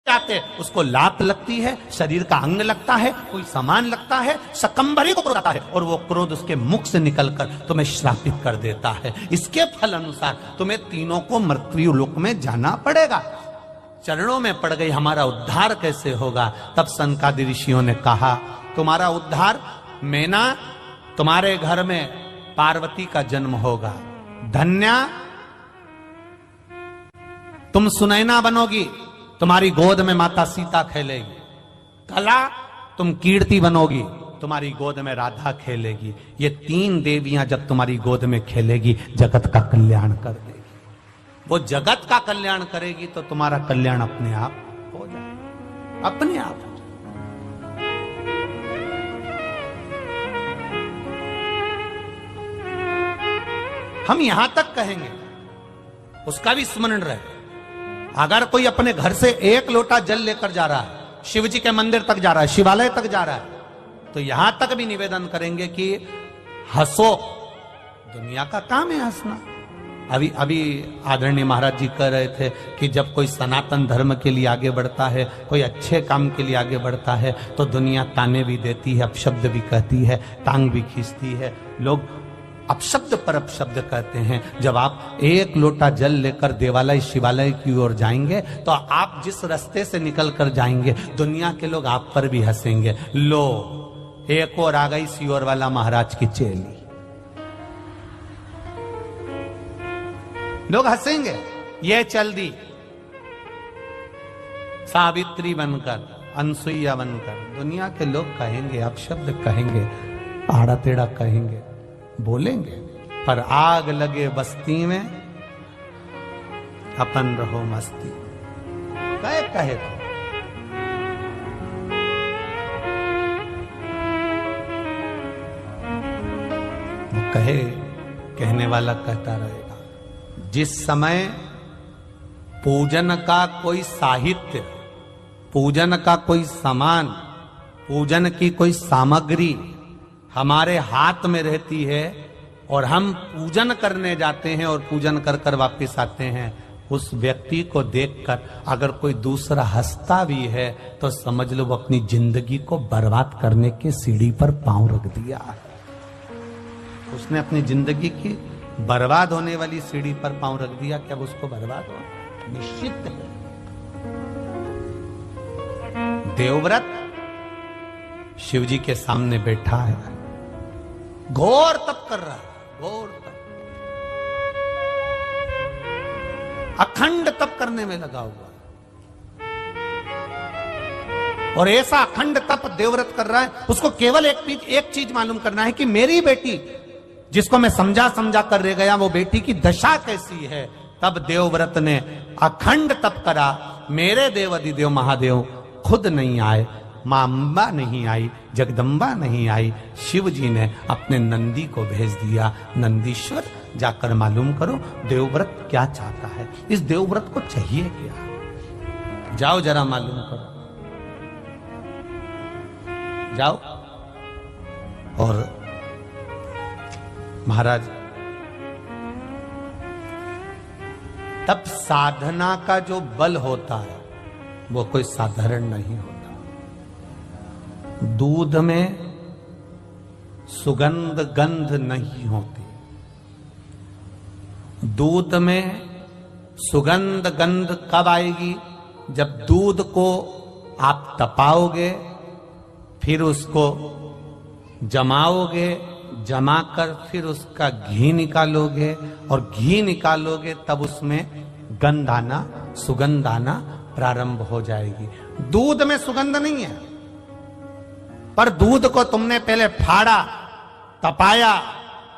जाते उसको लात लगती है, शरीर का अंग लगता है, कोई सामान लगता है, शकंभरी को क्रोध आता है और वो क्रोध उसके मुख से निकलकर तुम्हें श्रापित कर देता है। इसके फल अनुसार तुम्हें तीनों को मृत्यु लोक में जाना पड़ेगा। चरणों में पड़ गई, हमारा उद्धार कैसे होगा? तब सनकादि ऋषियों ने कहा, तुम्हारा उद्धार, मेना, तुम्हारे घर में पार्वती का जन्म होगा। धन्या, तुम सुनैना बनोगी, तुम्हारी गोद में माता सीता खेलेगी। कला, तुम कीर्ति बनोगी, तुम्हारी गोद में राधा खेलेगी। ये 3 देवियां जब तुम्हारी गोद में खेलेगी, जगत का कल्याण कर देगी। वो जगत का कल्याण करेगी तो तुम्हारा कल्याण अपने आप हो हो जाए अपने आप। हम यहां तक कहेंगे, उसका भी स्मरण रहे। अगर कोई अपने घर से एक लोटा जल लेकर जा रहा है, शिव जी के मंदिर तक जा रहा है, शिवालय तक जा रहा है, तो यहां तक भी निवेदन करेंगे कि हंसो, दुनिया का काम है हंसना। अभी आदरणीय महाराज जी कह रहे थे कि जब कोई सनातन धर्म के लिए आगे बढ़ता है, कोई अच्छे काम के लिए आगे बढ़ता है, तो दुनिया ताने भी देती है, अपशब्द भी कहती है, टांग भी खींचती है। लोग अपशब्द पर अपशब्द कहते हैं। जब आप एक लोटा जल लेकर देवालय शिवालय की ओर जाएंगे, तो आप जिस रास्ते से निकल कर जाएंगे, दुनिया के लोग आप पर भी हंसेंगे। लो, एक और आ गई सियोर वाला महाराज की चेली। लोग हंसेंगे, ये चल दी सावित्री बनकर, अनसुईया बनकर। दुनिया के लोग कहेंगे, अपशब्द कहेंगे, आड़ा टेढ़ा कहेंगे, बोलेंगे, पर आग लगे बस्ती में अपन रहो मस्ती। कहे तो कहे, कहने वाला कहता रहेगा। जिस समय पूजन का कोई साहित्य, पूजन का कोई सामान, पूजन की कोई सामग्री हमारे हाथ में रहती है और हम पूजन करने जाते हैं और पूजन कर कर वापिस आते हैं, उस व्यक्ति को देखकर अगर कोई दूसरा हंसता भी है, तो समझ लो वो अपनी जिंदगी को बर्बाद करने के सीढ़ी पर पांव रख दिया। उसने अपनी जिंदगी की बर्बाद होने वाली सीढ़ी पर पांव रख दिया। क्या उसको बर्बाद हो? निश्चित है। देवव्रत शिव जी के सामने बैठा है, घोर तप कर रहा है, घोर तप, अखंड तप करने में लगा हुआ है। और ऐसा अखंड तप देवव्रत कर रहा है, उसको केवल एक चीज मालूम करना है कि मेरी बेटी, जिसको मैं समझा कर रह गया, वो बेटी की दशा कैसी है। तब देवव्रत ने अखंड तप करा। मेरे देव अधिदेव महादेव खुद नहीं आए, मां अंबा नहीं आई, जगदम्बा नहीं आई, शिव जी ने अपने नंदी को भेज दिया। नंदीश्वर, जाकर मालूम करो देवव्रत क्या चाहता है, इस देवव्रत को चाहिए क्या, जाओ जरा मालूम करो, जाओ। और महाराज, तब साधना का जो बल होता है वो कोई साधारण नहीं होता। दूध में सुगंध गंध नहीं होती, दूध में सुगंध गंध कब आएगी? जब दूध को आप तपाओगे, फिर उसको जमाओगे, जमाकर फिर उसका घी निकालोगे, और घी निकालोगे तब उसमें गंध आना, सुगंध आना प्रारंभ हो जाएगी। दूध में सुगंध नहीं है, पर दूध को तुमने पहले फाड़ा, तपाया,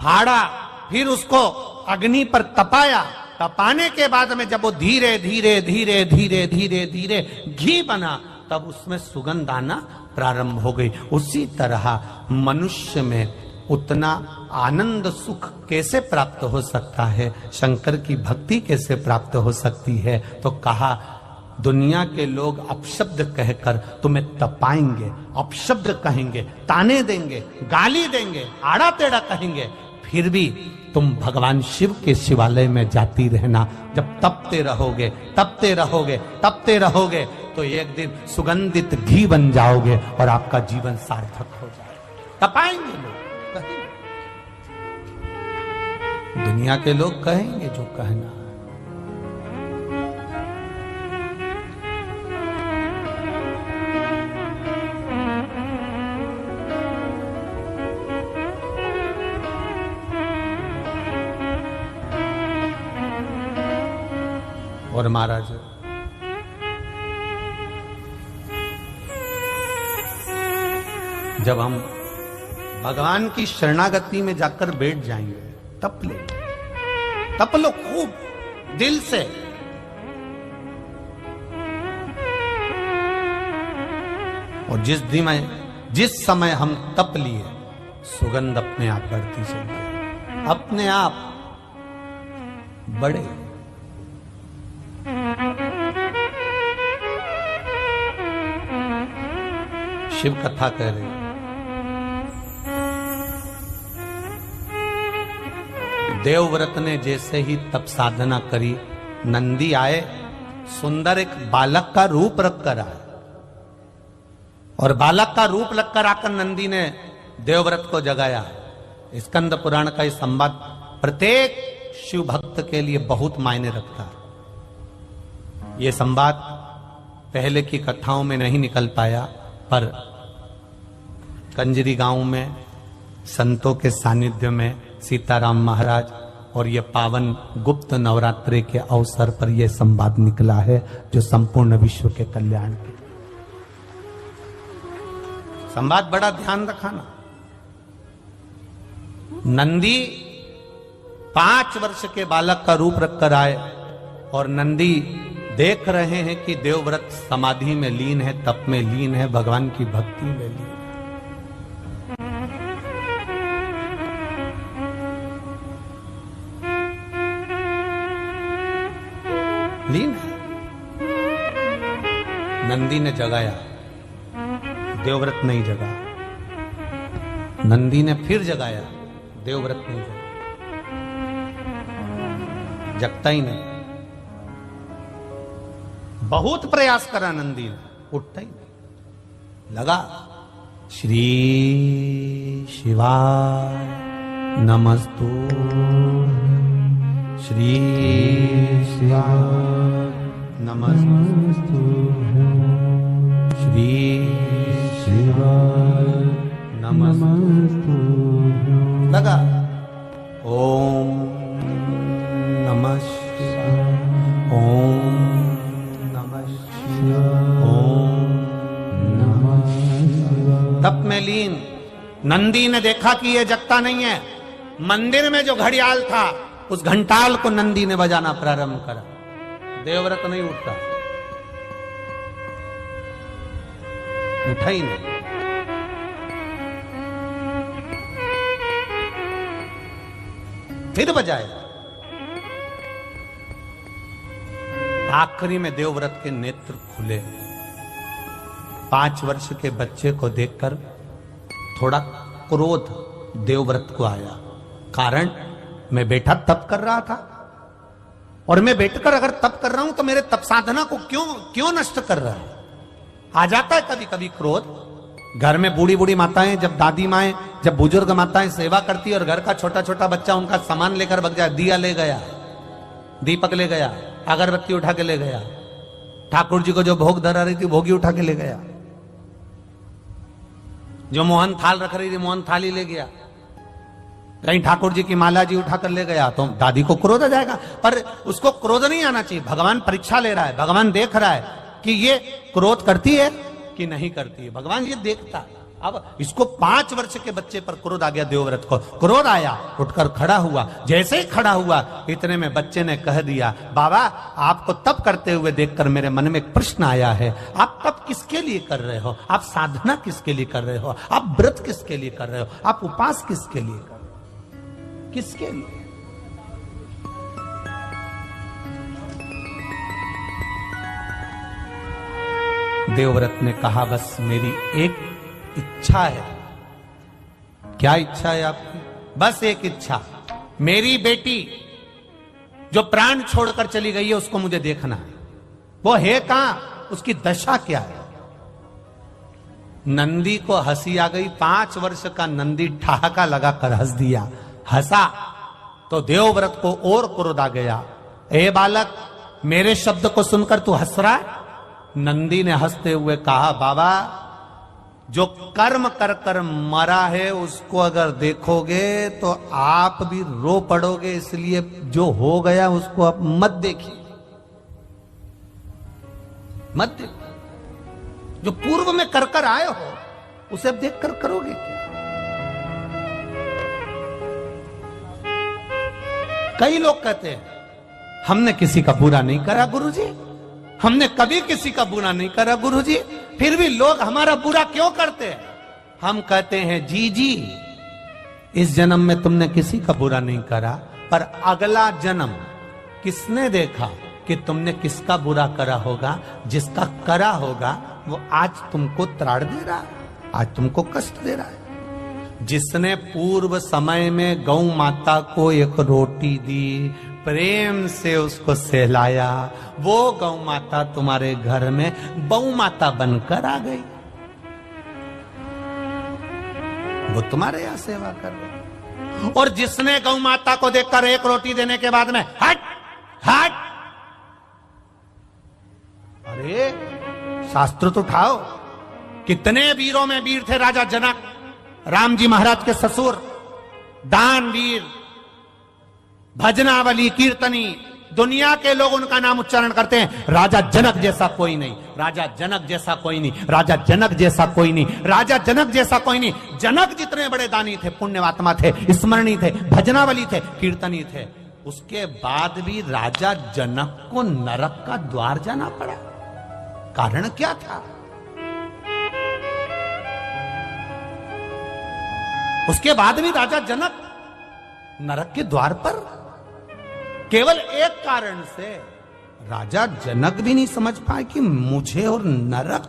फाड़ा, फिर उसको अग्नि पर तपाया, तपाने के बाद में जब वो धीरे धीरे धीरे धीरे धीरे धीरे घी बना, तब उसमें सुगंध आना प्रारंभ हो गई। उसी तरह मनुष्य में उतना आनंद सुख कैसे प्राप्त हो सकता है, शंकर की भक्ति कैसे प्राप्त हो सकती है? तो कहा, दुनिया के लोग अपशब्द कहकर तुम्हें तपाएंगे, अपशब्द कहेंगे, ताने देंगे, गाली देंगे, आड़ा टेढ़ा कहेंगे, फिर भी तुम भगवान शिव के शिवालय में जाती रहना। जब तपते रहोगे, तपते रहोगे, तपते रहोगे, तो एक दिन सुगंधित घी बन जाओगे और आपका जीवन सार्थक हो जाएगा। तपाएंगे लोग, कहेंगे, दुनिया के लोग कहेंगे जो कहना है। और महाराज, जब हम भगवान की शरणागति में जाकर बैठ जाएंगे, तप ले, तप लो खूब दिल से। और जिस समय हम तप लिए, सुगंध अपने आप बढ़ती चली गई, अपने आप बढ़े। शिव कथा कह रहे, देवव्रत ने जैसे ही तप साधना करी, नंदी आए, सुंदर एक बालक का रूप रखकर आए, और बालक का रूप रखकर आकर नंदी ने देवव्रत को जगाया। स्कंद पुराण का यह संवाद प्रत्येक शिव भक्त के लिए बहुत मायने रखता है। यह संवाद पहले की कथाओं में नहीं निकल पाया, पर कंजरी गांव में संतों के सानिध्य में सीताराम महाराज और ये पावन गुप्त नवरात्रि के अवसर पर यह संवाद निकला है, जो संपूर्ण विश्व के कल्याण के संवाद। बड़ा ध्यान रखना। नंदी 5 वर्ष के बालक का रूप रखकर आए, और नंदी देख रहे हैं कि देवव्रत समाधि में लीन है, तप में लीन है, भगवान की भक्ति में लीन है। लीन है। नंदी ने जगाया, देवव्रत नहीं जगा। नंदी ने फिर जगाया, देवव्रत नहीं जगा। जगता ही नहीं। बहुत प्रयास करा नंदी ने, उठता ही नहीं। लगा श्री शिवाय नमस्तु, श्री शिवाय नमस्तु, श्री शिवाय नमस्तु। लगा ओम नमः शिवाय, ओम नमः शिवाय, ओम नमः शिवाय। तप में लीन। नंदी ने देखा कि यह जगता नहीं है। मंदिर में जो घड़ियाल था, उस घंटाल को नंदी ने बजाना प्रारंभ करा। देवव्रत नहीं उठता, उठा ही नहीं। फिर बजाए। आखिरी में देवव्रत के नेत्र खुले। 5 वर्ष के बच्चे को देखकर थोड़ा क्रोध देवव्रत को आया। कारण, मैं बैठा तप कर रहा था, और मैं बैठकर अगर तप कर रहा हूं तो मेरे तप साधना को क्यों नष्ट कर रहा है। आ जाता है कभी कभी क्रोध। घर में बूढ़ी बूढ़ी माताएं, जब दादी माएं, जब बुजुर्ग माताएं सेवा करती है और घर का छोटा छोटा बच्चा उनका सामान लेकर भग जाए, दिया ले गया, दीपक ले गया, अगरबत्ती उठा के ले गया, ठाकुर जी को जो भोग धरा रही थी भोगी उठा के ले गया, जो मोहन थाल रख रही थी मोहन थाली ले गया, कहीं ठाकुर जी की माला जी उठाकर ले गया, तो दादी को क्रोध आ जाएगा। पर उसको क्रोध नहीं आना चाहिए। भगवान परीक्षा ले रहा है, भगवान देख रहा है कि ये क्रोध करती है कि नहीं करती है। भगवान ये देखता है। अब इसको 5 वर्ष के बच्चे पर क्रोध आ गया। देवव्रत को क्रोध आया, उठकर खड़ा हुआ। जैसे ही खड़ा हुआ, इतने में बच्चे ने कह दिया, बाबा आपको तप करते हुए देखकर मेरे मन में एक प्रश्न आया है। आप तप किसके लिए कर रहे हो? आप साधना किसके लिए कर रहे हो? आप व्रत किसके लिए कर रहे हो? आप उपास किसके लिए कर रहे हो? किसके लिए? देवव्रत ने कहा, बस मेरी एक इच्छा है। क्या इच्छा है आपकी? बस एक इच्छा, मेरी बेटी जो प्राण छोड़कर चली गई है उसको मुझे देखना है। वो है कहां? उसकी दशा क्या है? नंदी को हंसी आ गई। 5 वर्ष का नंदी ठहाका लगाकर हंस दिया। हंसा तो देवव्रत को और क्रोध आ गया। ए बालक, मेरे शब्द को सुनकर तू हंस रहा है? नंदी ने हंसते हुए कहा, बाबा जो कर्म कर कर मरा है उसको अगर देखोगे तो आप भी रो पड़ोगे, इसलिए जो हो गया उसको आप मत देखिए, मत देखो। जो पूर्व में कर कर आए हो उसे अब देख कर करोगे क्या? कई लोग कहते हैं हमने किसी का बुरा नहीं करा गुरुजी, हमने कभी किसी का बुरा नहीं करा गुरुजी, फिर भी लोग हमारा बुरा क्यों करते हैं? हम कहते हैं जी जी, इस जन्म में तुमने किसी का बुरा नहीं करा, पर अगला जन्म किसने देखा कि तुमने किसका बुरा करा होगा? जिसका करा होगा वो आज तुमको त्राड़ दे रहा है, आज तुमको कष्ट दे रहा है। जिसने पूर्व समय में गौ माता को एक रोटी दी, प्रेम से उसको सहलाया, वो गौ माता तुम्हारे घर में बहु माता बनकर आ गई, वो तुम्हारे यहां सेवा कर रही। और जिसने गौ माता को देखकर एक रोटी देने के बाद में हट हट, अरे शास्त्र तो उठाओ, कितने वीरों में वीर थे राजा जनक, राम जी महाराज के ससुर, दानवीर, भजनावली, कीर्तनी, दुनिया के लोग उनका नाम उच्चारण करते हैं। राजा जनक जैसा कोई नहीं, राजा जनक जैसा कोई नहीं, राजा जनक जैसा कोई नहीं, राजा जनक जैसा कोई नहीं। जनक जितने बड़े दानी थे, पुण्यवात्मा थे, स्मरणी थे, भजनावली थे, कीर्तनी थे, उसके बाद भी राजा जनक को नरक का द्वार जाना पड़ा। कारण क्या था? उसके बाद भी राजा जनक नरक के द्वार पर, केवल एक कारण से। राजा जनक भी नहीं समझ पाए कि मुझे और नरक,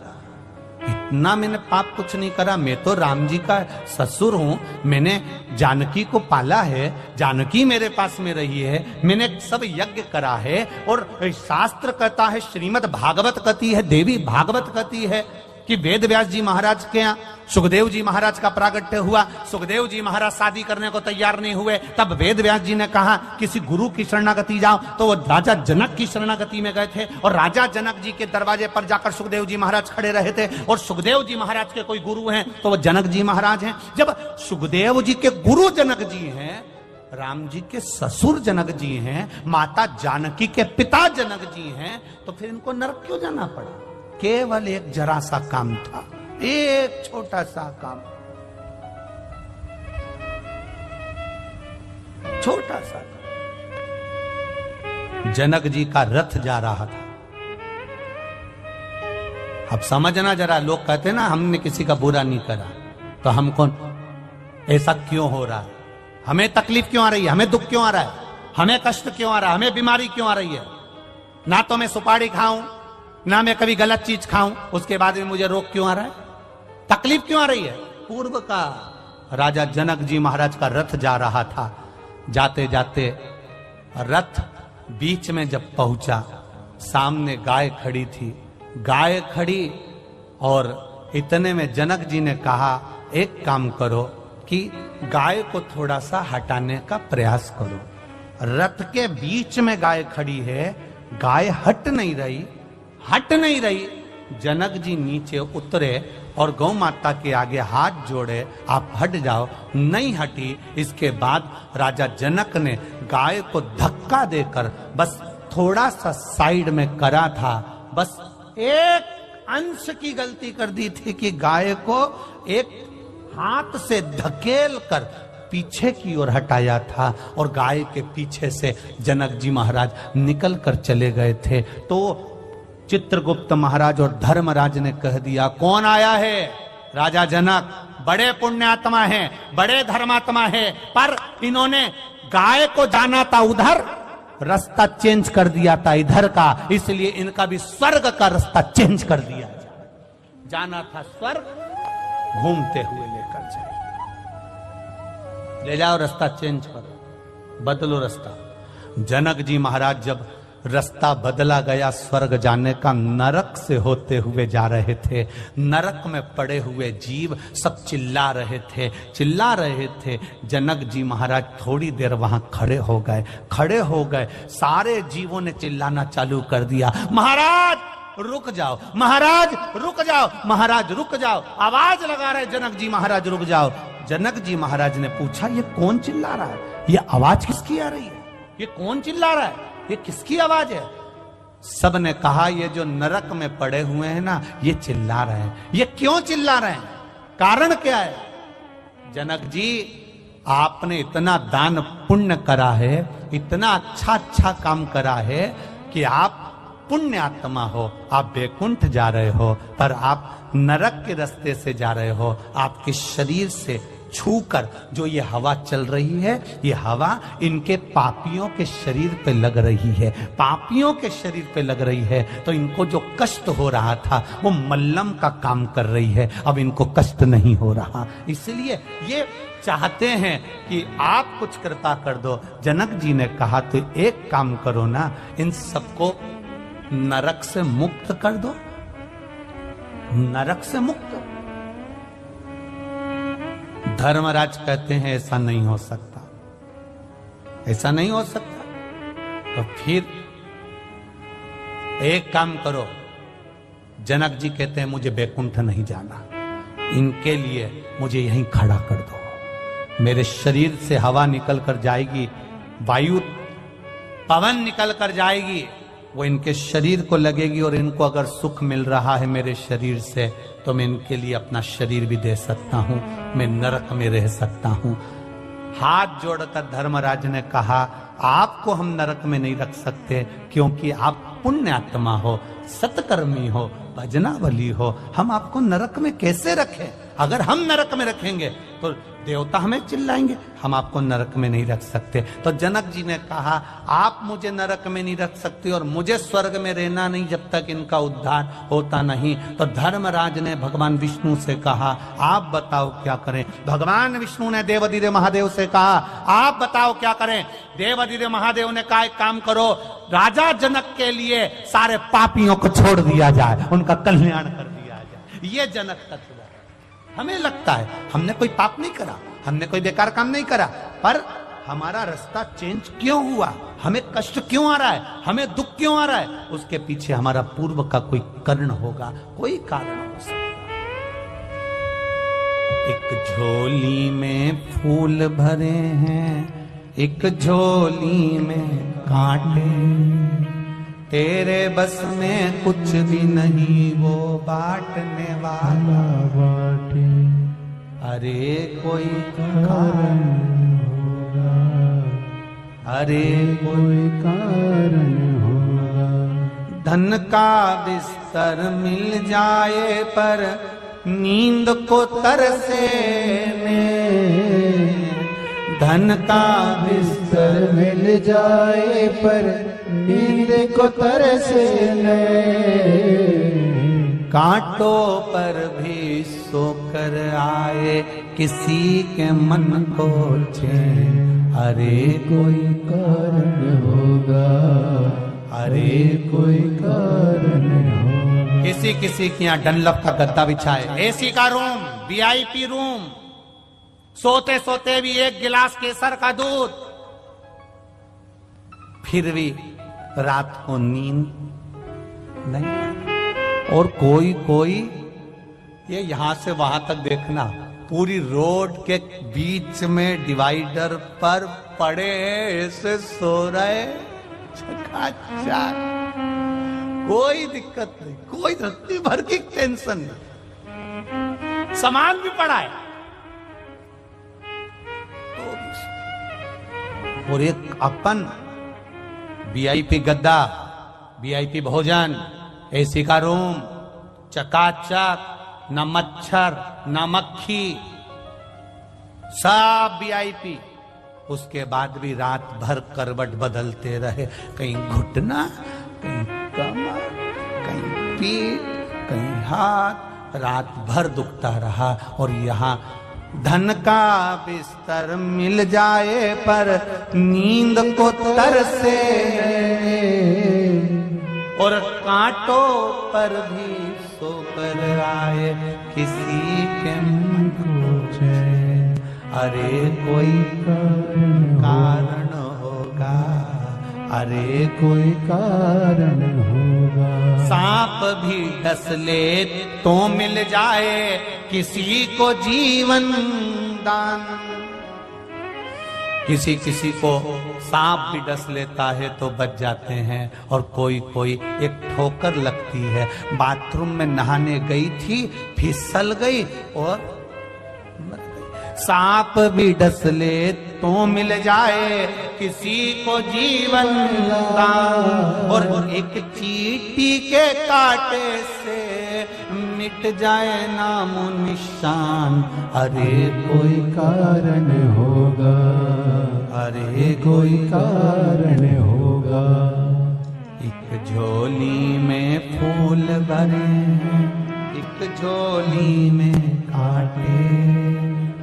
इतना मैंने पाप कुछ नहीं करा, मैं तो राम जी का ससुर हूं, मैंने जानकी को पाला है, जानकी मेरे पास में रही है, मैंने सब यज्ञ करा है, और शास्त्र कहता है, श्रीमद् भागवत कहती है, देवी भागवत कहती है कि वेद व्यास जी महाराज के यहाँ सुखदेव जी महाराज का प्रागट्य हुआ। सुखदेव जी महाराज शादी करने को तैयार नहीं हुए, तब वेद व्यास जी ने कहा किसी गुरु की शरणागति जाओ, तो वो राजा जनक की शरणागति में गए थे, और राजा जनक जी के दरवाजे पर जाकर सुखदेव जी महाराज खड़े रहे थे। और सुखदेव जी महाराज के कोई गुरु हैं तो वो जनक जी महाराज हैं। जब सुखदेव जी के गुरु जनक जी हैं, राम जी के ससुर जनक जी हैं, माता जानकी के पिता जनक जी हैं, तो फिर इनको नरक क्यों जाना पड़ा? केवल एक जरा सा काम था, एक छोटा सा काम, छोटा सा काम। जनक जी का रथ जा रहा था। अब समझना जरा, लोग कहते ना हमने किसी का बुरा नहीं करा, तो हम कौन? ऐसा क्यों हो रहा है? हमें तकलीफ क्यों आ रही है? हमें दुख क्यों आ रहा है? हमें कष्ट क्यों आ रहा है? हमें बीमारी क्यों आ रही है? ना तो मैं सुपारी खाऊं, ना मैं कभी गलत चीज खाऊं, उसके बाद में मुझे रोग क्यों आ रहा है? तकलीफ क्यों आ रही है? पूर्व का राजा जनक जी महाराज का रथ जा रहा था, जाते जाते रथ बीच में जब पहुंचा, सामने गाय खड़ी थी। गाय खड़ी, और इतने में जनक जी ने कहा, एक काम करो कि गाय को थोड़ा सा हटाने का प्रयास करो। रथ के बीच में गाय खड़ी है, गाय हट नहीं रही, हट नहीं रही। जनक जी नीचे उतरे और गौ माता के आगे हाथ जोड़े, आप हट जाओ। नहीं हटी। इसके बाद राजा जनक ने गाय को धक्का देकर बस थोड़ा सा साइड में करा था, बस एक अंश की गलती कर दी थी कि गाय को एक हाथ से धकेल कर पीछे की ओर हटाया था, और गाय के पीछे से जनक जी महाराज निकल कर चले गए थे। तो चित्रगुप्त महाराज और धर्मराज ने कह दिया, कौन आया है? राजा जनक बड़े पुण्यात्मा हैं, बड़े धर्मात्मा हैं, पर इन्होंने गाय को जाना था उधर, रास्ता चेंज कर दिया था इधर का, इसलिए इनका भी स्वर्ग का रास्ता चेंज कर दिया। जाना था स्वर्ग, घूमते हुए लेकर जाए, ले जाओ, रास्ता चेंज करो, बदलो रास्ता। जनक जी महाराज जब रास्ता बदला गया स्वर्ग जाने का, नरक से होते हुए जा रहे थे। नरक में पड़े हुए जीव सब चिल्ला रहे थे, चिल्ला रहे थे। जनक जी महाराज थोड़ी देर वहां खड़े हो गए, खड़े हो गए। सारे जीवों ने चिल्लाना चालू कर दिया, महाराज रुक जाओ, महाराज रुक जाओ, महाराज रुक जाओ। आवाज लगा रहे जनक जी महाराज रुक जाओ। जनक जी महाराज ने पूछा, ये कौन चिल्ला रहा है? ये आवाज किसकी आ रही है? ये कौन चिल्ला रहा है? ये किसकी आवाज है? सब ने कहा, ये जो नरक में पड़े हुए हैं ना, ये चिल्ला रहे हैं। ये क्यों चिल्ला रहे हैं? कारण क्या है? जनक जी, आपने इतना दान पुण्य करा है, इतना अच्छा अच्छा काम करा है कि आप पुण्य आत्मा हो, आप वैकुंठ जा रहे हो, पर आप नरक के रास्ते से जा रहे हो। आपके शरीर से छूकर जो ये हवा चल रही है, ये हवा इनके पापियों के शरीर पे लग रही है, पापियों के शरीर पे लग रही है। तो इनको जो कष्ट हो रहा था वो मल्लम का काम कर रही है, अब इनको कष्ट नहीं हो रहा। इसलिए ये चाहते हैं कि आप कुछ कृपा कर दो। जनक जी ने कहा तो एक काम करो ना, इन सबको नरक से मुक्त कर दो, नरक से मुक्त। धर्मराज कहते हैं ऐसा नहीं हो सकता, ऐसा नहीं हो सकता। तो फिर एक काम करो, जनक जी कहते हैं मुझे वैकुंठ नहीं जाना, इनके लिए मुझे यहीं खड़ा कर दो। मेरे शरीर से हवा निकल कर जाएगी, वायु पवन निकल कर जाएगी, वो इनके शरीर को लगेगी, और इनको अगर सुख मिल रहा है मेरे शरीर से तो मैं इनके लिए अपना शरीर भी दे सकता हूं, मैं नरक में रह सकता हूं। हाथ जोड़कर धर्मराज ने कहा आपको हम नरक में नहीं रख सकते, क्योंकि आप पुण्य आत्मा हो, सत्कर्मी हो, भजनावली हो, हम आपको नरक में कैसे रखें? अगर हम नरक में रखेंगे तो देवता हमें चिल्लाएंगे, हम आपको नरक में नहीं रख सकते। तो जनक जी ने कहा आप मुझे नरक में नहीं रख सकते और मुझे स्वर्ग में रहना नहीं जब तक इनका उद्धार होता नहीं। तो धर्मराज ने भगवान विष्णु से कहा आप बताओ क्या करें। भगवान विष्णु ने देवाधिदेव महादेव से कहा आप बताओ क्या करें। देवाधिदेव महादेव ने कहा एक काम करो, राजा जनक के लिए सारे पापियों को छोड़ दिया जाए, उनका कल्याण कर दिया जाए। ये जनक तत्व हमें लगता है हमने कोई पाप नहीं करा, हमने कोई बेकार काम नहीं करा, पर हमारा रास्ता चेंज क्यों हुआ, हमें कष्ट क्यों आ रहा है, हमें दुख क्यों आ रहा है, उसके पीछे हमारा पूर्व का कोई कारण होगा, कोई कारण हो सकता है। एक झोली में फूल भरे हैं, एक झोली में कांटे, तेरे बस में कुछ भी नहीं वो बांटने वाला बांटे। अरे कोई कारण होगा, अरे कोई कारण होगा। धन का बिस्तर मिल जाए पर नींद को तरसे में, धन का बिस्तर मिल जाए पर नींद को तरसे कांटों पर भी सोकर आए किसी के मन को चैन। अरे कोई कारण होगा, अरे कोई कारण होगा। किसी किसी के यहाँ डनलप का गद्दा बिछाए, एसी का रूम, वीआईपी रूम, सोते सोते भी एक गिलास केसर का दूध, फिर भी रात को नींद नहीं। और कोई कोई ये यहां से वहां तक देखना, पूरी रोड के बीच में डिवाइडर पर पड़े ऐसे सो रहे, कोई दिक्कत नहीं, कोई रत्ती भर की टेंशन नहीं, सामान भी पड़ा है। और एक अपन वीआईपी गद्दा, वीआईपी भोजन, एसी का रूम, चकाचक, न मच्छर न मक्खी, सब वीआईपी। उसके बाद भी रात भर करवट बदलते रहे, कहीं घुटना, कहीं कमर, कहीं पीठ, कहीं हाथ, रात भर दुखता रहा। और यहाँ धन का बिस्तर मिल जाए पर नींद को तरसे, और कांटों पर भी सोकर आए किसी के मन को चैन। अरे कोई कारण होगा, अरे कोई कारण होगा। सांप भी डस ले तो मिल जाए किसी को जीवन दान। किसी किसी को सांप भी डस लेता है तो बच जाते हैं, और कोई कोई एक ठोकर लगती है, बाथरूम में नहाने गई थी, फिसल गई और मर गई। सांप भी डस ले तो मिल जाए किसी को जीवन दान, और एक चींटी के कांटे से मिट जाए नामो निशान। अरे कोई कारण होगा, अरे कोई कारण होगा। एक झोली में फूल भरे, एक झोली में कांटे,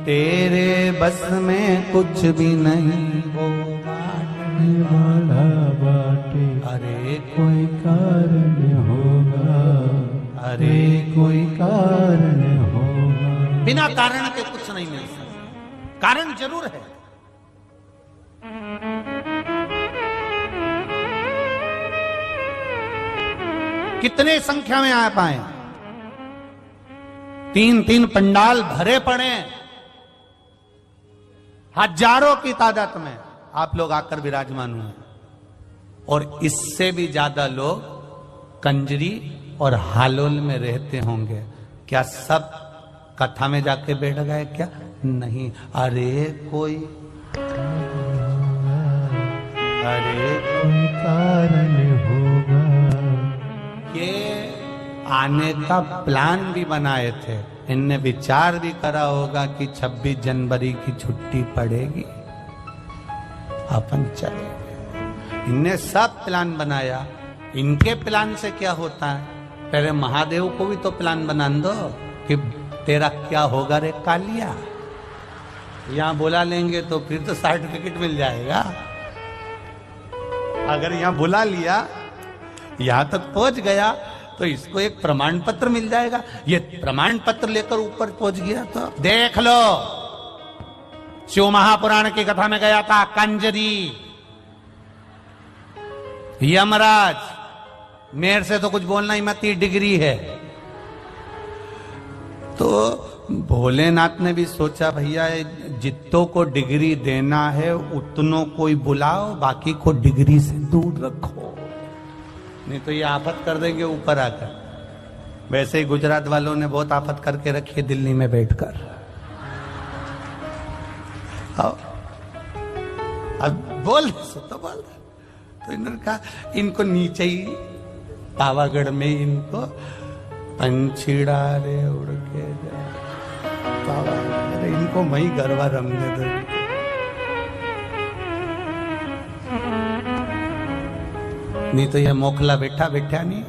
तेरे बस में कुछ भी नहीं वो बाटने वाला बाटे। अरे कोई कारण होगा, अरे कोई कारण होगा। बिना कारण के कुछ नहीं मिल सकता, कारण जरूर है। कितने संख्या में आ पाए, 3-3 पंडाल भरे पड़े, हजारों की तादाद में आप लोग आकर विराजमान हुए, और इससे भी ज्यादा लोग कंजरी और हालोल में रहते होंगे। क्या सब कथा में जाके बैठ गए क्या? नहीं। अरे कोई कारण होगा। ये आने का प्लान भी बनाए थे, इनने विचार भी करा होगा कि 26 जनवरी की छुट्टी पड़ेगी, अपन चले। इनने सब प्लान बनाया। इनके प्लान से क्या होता है? पहले महादेव को भी तो प्लान बना दो कि तेरा क्या होगा रे कालिया। यहां बुला लेंगे तो फिर तो सर्टिफिकेट मिल जाएगा। अगर यहां बुला लिया, यहां तक पहुंच गया, तो इसको एक प्रमाण पत्र मिल जाएगा। ये प्रमाण पत्र लेकर ऊपर पहुंच गया तो देख लो, शिव महापुराण की कथा में गया था कंजरी, यमराज, मेरे से तो कुछ बोलना ही मत, डिग्री है। तो भोलेनाथ ने भी सोचा भैया जितनों को डिग्री देना है उतनों को ही बुलाओ, बाकी को डिग्री से दूर रखो, नहीं तो ये आफत कर देंगे ऊपर आकर। वैसे ही गुजरात वालों ने बहुत आफत करके रखी है दिल्ली में बैठकर। अब बोल तो बोल, तो इन्होंने कहा इनको नीचे ही पावागढ़ में इनको पंछीड़ा रे उड़ के पावागढ़, इनको वही गरबा रमने दो। नहीं तो यह मोखला बैठा बैठा नहीं,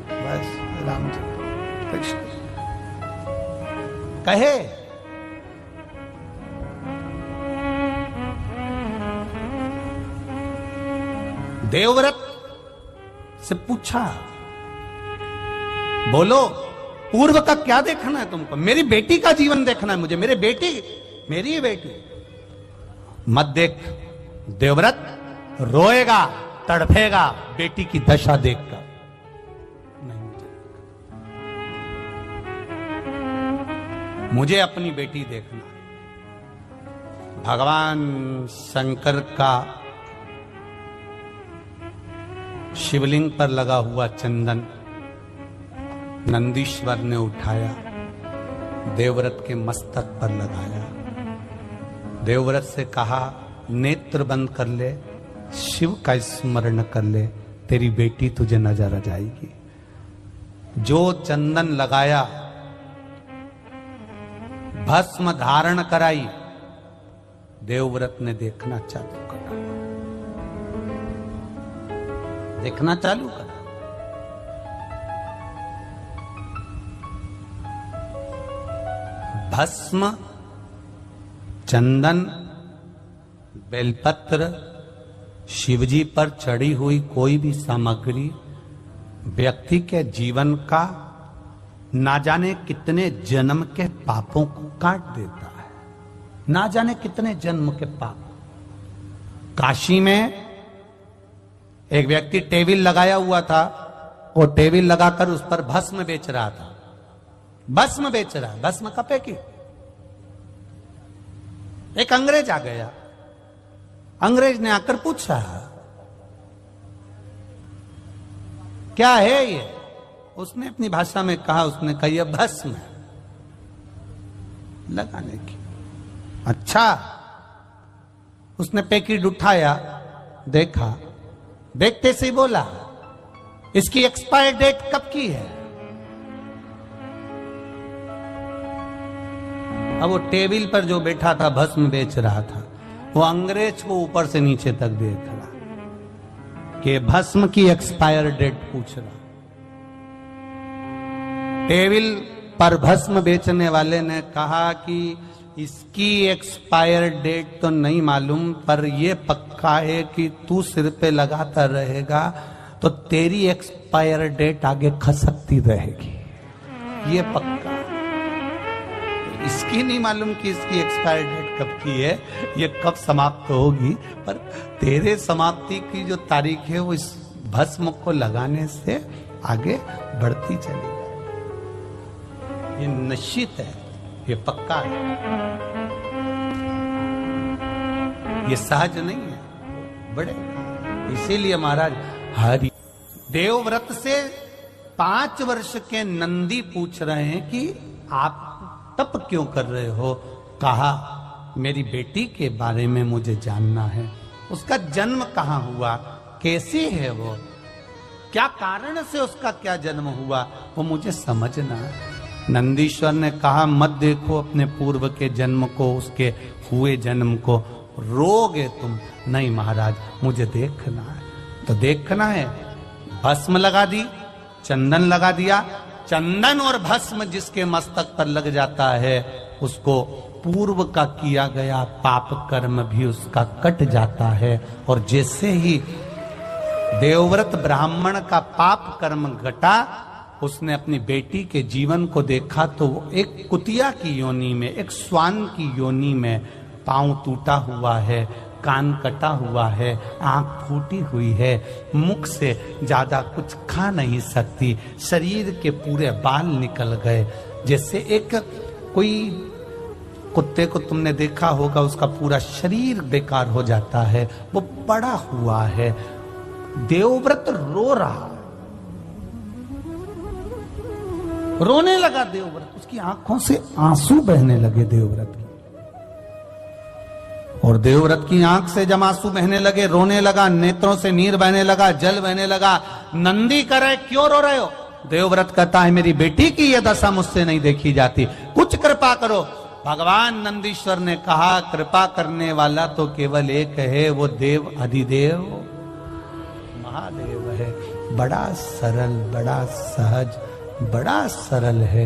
बस रामचंद्र कृष्ण कहे। देवव्रत से पूछा, बोलो पूर्व का क्या देखना है तुमको? मेरी बेटी का जीवन देखना है मुझे, मेरी बेटी, मेरी बेटी। मत देख, देवव्रत रोएगा, तड़फेगा बेटी की दशा देखकर। नहीं, मुझे अपनी बेटी देखना है। भगवान शंकर का शिवलिंग पर लगा हुआ चंदन नंदीश्वर ने उठाया, देवव्रत के मस्तक पर लगाया। देवव्रत से कहा नेत्र बंद कर ले, शिव का स्मरण कर ले, तेरी बेटी तुझे नजर आ जाएगी। जो चंदन लगाया, भस्म धारण कराई, देवव्रत ने देखना चालू करा, देखना चालू करा। भस्म, चंदन, बेलपत्र, शिवजी पर चढ़ी हुई कोई भी सामग्री व्यक्ति के जीवन का ना जाने कितने जन्म के पापों को काट देता है, ना जाने कितने जन्म के पाप। काशी में एक व्यक्ति टेबल लगाया हुआ था, वो टेबल लगाकर उस पर भस्म बेच रहा था, भस्म बेच रहा, भस्म कपे की। एक अंग्रेज आ गया, अंग्रेज ने आकर पूछा क्या है ये? उसने अपनी भाषा में कहा, उसने कहा यह भस्म है। लगाने की। अच्छा, उसने पैकेट उठाया, देखा, देखते से ही बोला इसकी एक्सपायर डेट कब की है। अब वो टेबल पर जो बैठा था भस्म बेच रहा था, वो अंग्रेज को ऊपर से नीचे तक देख रहा कि भस्म की एक्सपायर डेट पूछ रहा। टेबल पर भस्म बेचने वाले ने कहा कि इसकी एक्सपायर डेट तो नहीं मालूम, पर यह पक्का है कि तू सिर पे लगाता रहेगा तो तेरी एक्सपायर डेट आगे खसकती रहेगी, ये पक्का। इसकी नहीं मालूम कि इसकी एक्सपायर डेट कब की है, ये कब समाप्त होगी, पर तेरे समाप्ति की जो तारीख है वो इस भस्म को लगाने से आगे बढ़ती चली जाए। ये निश्चित है, ये पक्का है, ये सहज नहीं है, बड़े। इसीलिए महाराज हरि देवव्रत से 5 वर्ष के नंदी पूछ रहे हैं कि आप तप क्यों कर रहे हो। कहा मेरी बेटी के बारे में मुझे जानना है, उसका जन्म कहाँ हुआ, कैसी है वो, क्या कारण से उसका क्या जन्म हुआ, वो मुझे समझना है। नंदीश्वर ने कहा मत देखो अपने पूर्व के जन्म को, उसके हुए जन्म को, रोगे तुम। नहीं महाराज, मुझे देखना है। तो देखना है, भस्म लगा दी, चंदन लगा दिया। चंदन और भस्म जिसके मस्तक पर लग जाता है उसको पूर्व का किया गया पाप कर्म भी उसका कट जाता है। और जैसे ही देवव्रत ब्राह्मण का पाप कर्म घटा, उसने अपनी बेटी के जीवन को देखा तो वो एक कुतिया की योनि में, एक श्वान की योनि में, पांव टूटा हुआ है, कान कटा हुआ है, आंख फूटी हुई है, मुख से ज्यादा कुछ खा नहीं सकती, शरीर के पूरे बाल निकल गए। जैसे एक कोई कुत्ते को तुमने देखा होगा, उसका पूरा शरीर बेकार हो जाता है, वो पड़ा हुआ है। देवव्रत रो रहा, रोने लगा देवव्रत, उसकी आंखों से आंसू बहने लगे देवव्रत की। और देवव्रत की आंख से जब आंसू बहने लगे, रोने लगा, नेत्रों से नीर बहने लगा, जल बहने लगा। नंदी करे क्यों रो रहे हो? देवव्रत कहता है मेरी बेटी की यह दशा मुझसे नहीं देखी जाती, कुछ कृपा करो। भगवान नंदीश्वर ने कहा कृपा करने वाला तो केवल एक है, वो देव अधिदेव महादेव है। बड़ा सरल, बड़ा सहज, बड़ा सरल है।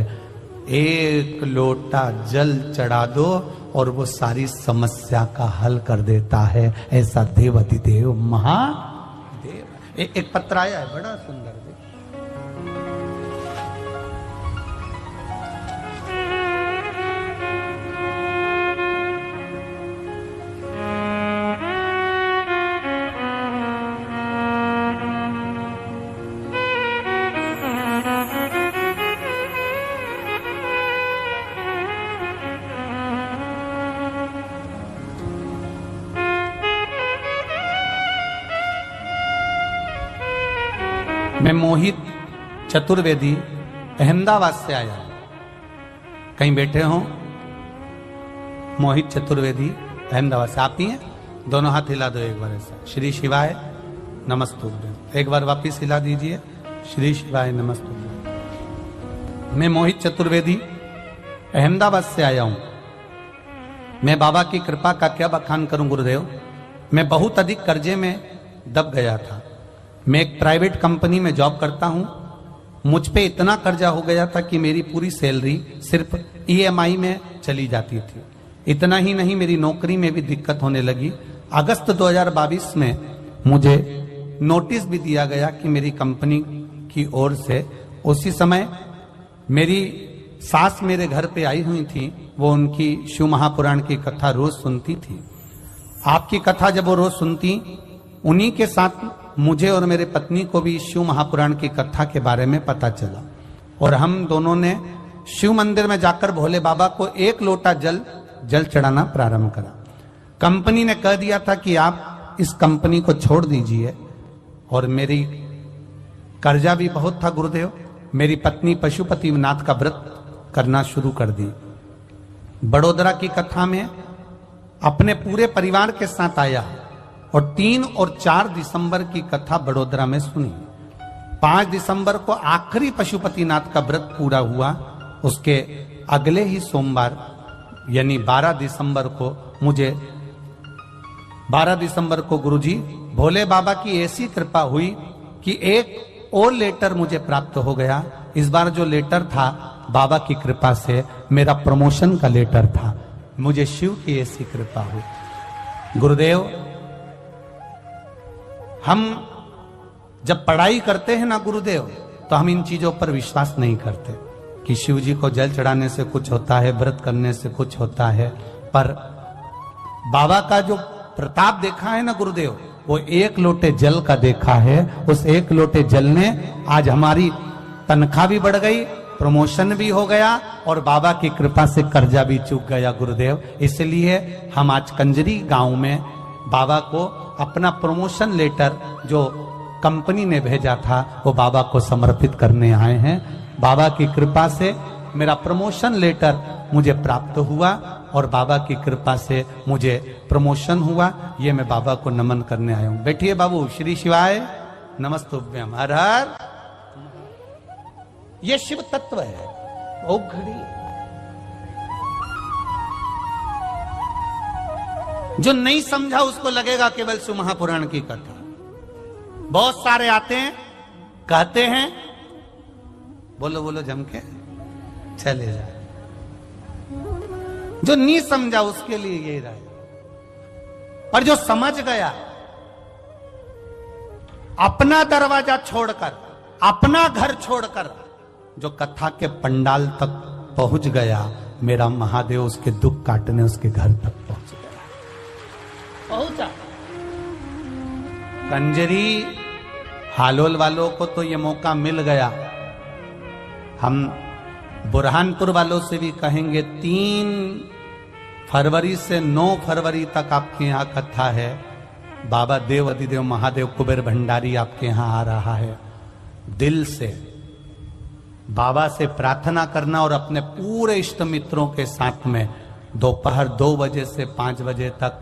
एक लोटा जल चढ़ा दो और वो सारी समस्या का हल कर देता है। ऐसा देव अधिदेव महादेव। एक पत्र आया है बड़ा सुंदर। मैं मोहित चतुर्वेदी अहमदाबाद से आया। कहीं बैठे हो? मोहित चतुर्वेदी अहमदाबाद से। आप ही हैं? दोनों हाथ हिला दो एक बार ऐसा। श्री शिवाय नमस्तुभ्यम। एक बार वापिस हिला दीजिए। श्री शिवाय नमस्तुभ्यम। मैं मोहित चतुर्वेदी अहमदाबाद से आया हूं। मैं बाबा की कृपा का क्या बखान करूं गुरुदेव। मैं बहुत अधिक कर्जे में दब गया था। मैं एक प्राइवेट कंपनी में जॉब करता हूं। मुझ पे इतना कर्जा हो गया था कि मेरी पूरी सैलरी सिर्फ EMI में चली जाती थी। इतना ही नहीं, मेरी नौकरी में भी दिक्कत होने लगी। अगस्त 2022 में मुझे नोटिस भी दिया गया कि मेरी कंपनी की ओर से। उसी समय मेरी सास मेरे घर पे आई हुई थी। वो उनकी शिव महापुराण की कथा रोज सुनती थी। आपकी कथा जब वो रोज सुनती, उन्हीं के साथ मुझे और मेरे पत्नी को भी शिव महापुराण की कथा के बारे में पता चला। और हम दोनों ने शिव मंदिर में जाकर भोले बाबा को 1 लोटा जल चढ़ाना प्रारंभ करा। कंपनी ने कह दिया था कि आप इस कंपनी को छोड़ दीजिए। और मेरी कर्जा भी बहुत था गुरुदेव। मेरी पत्नी पशुपतिनाथ का व्रत करना शुरू कर दी। बड़ोदरा की कथा में अपने पूरे परिवार के साथ आया और 3 और 4 दिसंबर की कथा बड़ोदरा में सुनी। 5 दिसंबर को आखिरी पशुपतिनाथ का व्रत पूरा हुआ। उसके अगले ही सोमवार यानी 12 दिसंबर को मुझे 12 दिसंबर को गुरुजी भोले बाबा की ऐसी कृपा हुई कि एक और लेटर मुझे प्राप्त हो गया। इस बार जो लेटर था बाबा की कृपा से मेरा प्रमोशन का लेटर था। मुझे शिव की ऐसी कृपा हुई। गुरुदेव, हम जब पढ़ाई करते हैं ना गुरुदेव, तो हम इन चीजों पर विश्वास नहीं करते कि शिव जी को जल चढ़ाने से कुछ होता है, व्रत करने से कुछ होता है। पर बाबा का जो प्रताप देखा है ना गुरुदेव, वो 1 लोटे जल का देखा है। उस 1 लोटे जल ने आज हमारी तनख्वाह भी बढ़ गई, प्रमोशन भी हो गया और बाबा की कृपा से कर्जा भी चूक गया गुरुदेव। इसलिए हम आज कंजरी गांव में बाबा को अपना प्रमोशन लेटर जो कंपनी ने भेजा था वो बाबा को समर्पित करने आए हैं। बाबा की कृपा से मेरा प्रमोशन लेटर मुझे प्राप्त हुआ और बाबा की कृपा से मुझे प्रमोशन हुआ। ये मैं बाबा को नमन करने आया हूं। बैठिए बाबू। श्री शिवाय नमस्तुभ्यम। हर हर। ये शिव तत्व है। ओ घड़ी जो नहीं समझा उसको लगेगा केवल शिव महापुराण की कथा। बहुत सारे आते हैं, कहते हैं, बोलो बोलो जम के चले जाए। जो नहीं समझा उसके लिए यही रहे। पर जो समझ गया, अपना दरवाजा छोड़कर, अपना घर छोड़कर जो कथा के पंडाल तक पहुंच गया, मेरा महादेव उसके दुख काटने उसके घर तक पहुंच गया, पहुंचा। कंजरी हालोल वालों को तो ये मौका मिल गया। हम बुरहानपुर वालों से भी कहेंगे 3 फरवरी से 9 फरवरी तक आपके यहाँ कथा है। बाबा देव अधिदेव महादेव कुबेर भंडारी आपके यहाँ आ रहा है। दिल से बाबा से प्रार्थना करना और अपने पूरे इष्ट मित्रों के साथ में दोपहर 2 बजे से 5 बजे तक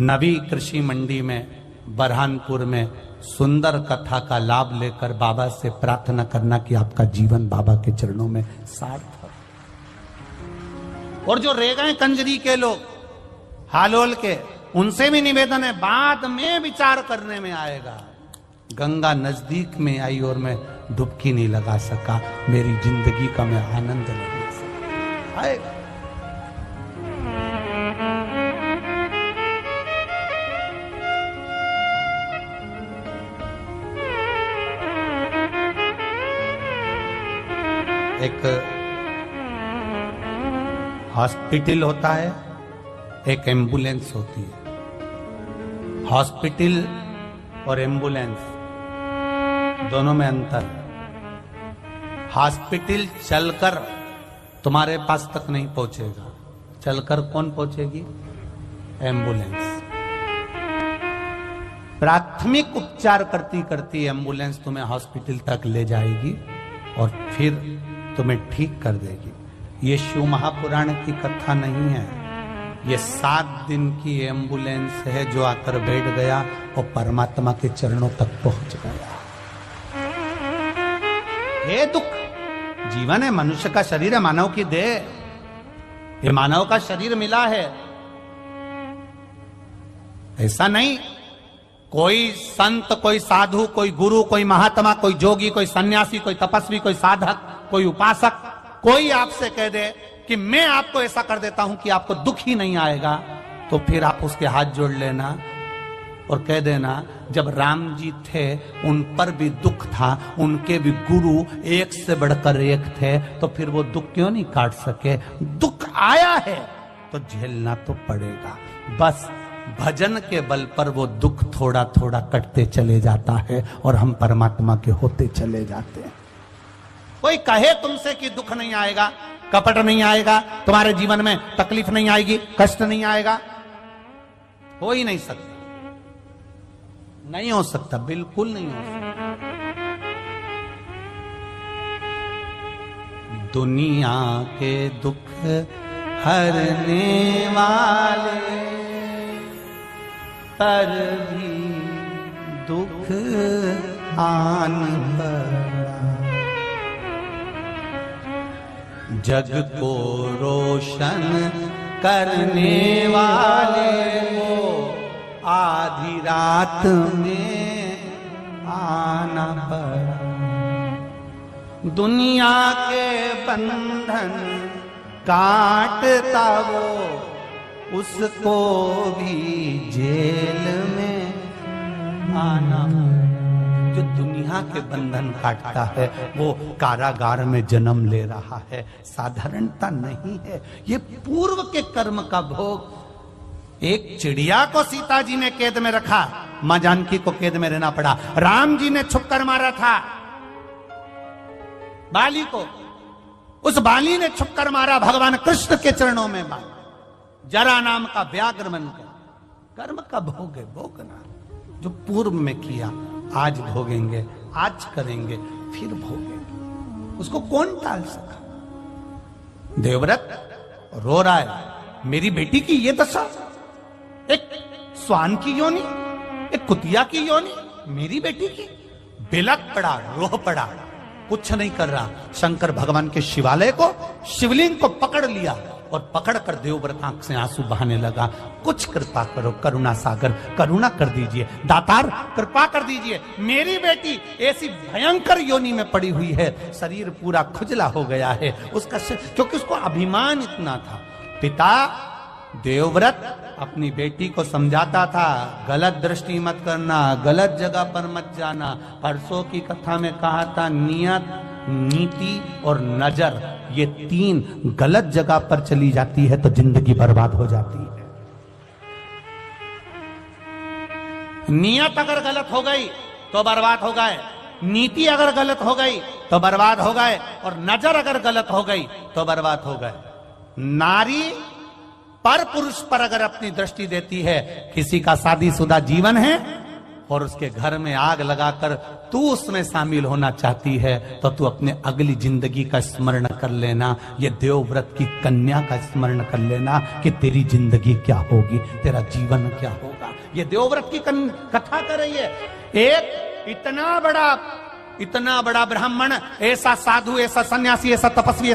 नवी कृषि मंडी में बरहानपुर में सुंदर कथा का लाभ लेकर बाबा से प्रार्थना करना कि आपका जीवन बाबा के चरणों में सार्थक। और जो रह गए कंजरी के लोग, हालोल के, उनसे भी निवेदन है, बाद में विचार करने में आएगा। गंगा नजदीक में आई और मैं डुबकी नहीं लगा सका, मेरी जिंदगी का मैं आनंद नहीं ले सका। आएगा। एक हॉस्पिटल होता है, एक एम्बुलेंस होती है। हॉस्पिटल और एम्बुलेंस दोनों में अंतर है। हॉस्पिटल चलकर तुम्हारे पास तक नहीं पहुंचेगा, चलकर कौन पहुंचेगी? एम्बुलेंस। प्राथमिक उपचार करती करती एम्बुलेंस तुम्हें हॉस्पिटल तक ले जाएगी और फिर तुम्हें ठीक कर देगी। ये शिव महापुराण की कथा नहीं है, ये 7 दिन की एम्बुलेंस है जो आकर बैठ गया और परमात्मा के चरणों तक पहुंच गया। ये दुख जीवन है, मनुष्य का शरीर है, मानव की देह, ये मानव का शरीर मिला है। ऐसा नहीं कोई संत, कोई साधु, कोई गुरु, कोई महात्मा, कोई जोगी, कोई सन्यासी, कोई तपस्वी, कोई साधक, कोई उपासक, कोई आपसे कह दे कि मैं आपको ऐसा कर देता हूं कि आपको दुख ही नहीं आएगा, तो फिर आप उसके हाथ जोड़ लेना और कह देना जब राम जी थे उन पर भी दुख था, उनके भी गुरु एक से बढ़कर एक थे, तो फिर वो दुख क्यों नहीं काट सके? दुख आया है तो झेलना तो पड़ेगा। बस भजन के बल पर वो दुख थोड़ा थोड़ा कटते चले जाता है और हम परमात्मा के होते चले जाते हैं। कोई कहे तुमसे कि दुख नहीं आएगा, कपट नहीं आएगा, तुम्हारे जीवन में तकलीफ नहीं आएगी, कष्ट नहीं आएगा, हो ही नहीं सकता, नहीं हो सकता, बिल्कुल नहीं हो सकता। दुनिया के दुख हरने वाले पर भी दुख आन पड़ा। जग को रोशन करने वाले वो आधी रात में आना पड़ा। दुनिया के बंधन काटता वो उसको भी जेल में आना। जो दुनिया के बंधन काटता है वो कारागार में जन्म ले रहा है, साधारणता नहीं है, ये पूर्व के कर्म का भोग। एक चिड़िया को सीता जी ने कैद में रखा, मां जानकी को कैद में रहना पड़ा। राम जी ने छुपकर मारा था बाली को, उस बाली ने छुपकर मारा भगवान कृष्ण के चरणों में मारा। जरा नाम का व्याघ्र बनकर कर्म का भोग है, भोगना जो पूर्व में किया आज भोगेंगे, आज करेंगे, फिर भोगेंगे, उसको कौन टाल सका। देवव्रत रो रहा है, मेरी बेटी की ये दशा, एक स्वान की योनि, एक कुतिया की योनि, मेरी बेटी की। बिलक पड़ा, रोह पड़ा, कुछ नहीं कर रहा। शंकर भगवान के शिवालय को, शिवलिंग को पकड़ लिया और पकड़कर देवव्रत आंख से आंसू बहाने लगा। कुछ कृपा करो करुणा सागर, करुणा कर दीजिए दातार, कृपा कर दीजिए। मेरी बेटी ऐसी भयंकर योनि में पड़ी हुई है, शरीर पूरा खुजला हो गया है उसका, क्योंकि उसको अभिमान इतना था। पिता देवव्रत अपनी बेटी को समझाता था, गलत दृष्टि मत करना, गलत जगह पर मत जाना। परसों की कथा में कहा था, नियत, नीति और नजर, ये तीन गलत जगह पर चली जाती है तो जिंदगी बर्बाद हो जाती है। नियत अगर गलत हो गई तो बर्बाद हो गए, नीति अगर गलत हो गई तो बर्बाद हो गए, और नजर अगर गलत हो गई तो बर्बाद हो गए। नारी पर पुरुष पर अगर अपनी दृष्टि देती है, किसी का शादीशुदा जीवन है और उसके घर में आग लगाकर तू उसमें शामिल होना चाहती है, तो तू अपने अगली जिंदगी का स्मरण कर लेना, ये देवव्रत की कन्या का स्मरण कर लेना कि तेरी जिंदगी क्या होगी, तेरा जीवन क्या होगा। ये देवव्रत की कथा कर रही है। एक इतना बड़ा ब्राह्मण, ऐसा साधु, ऐसा सन्यासी, ऐसा तपस्वी,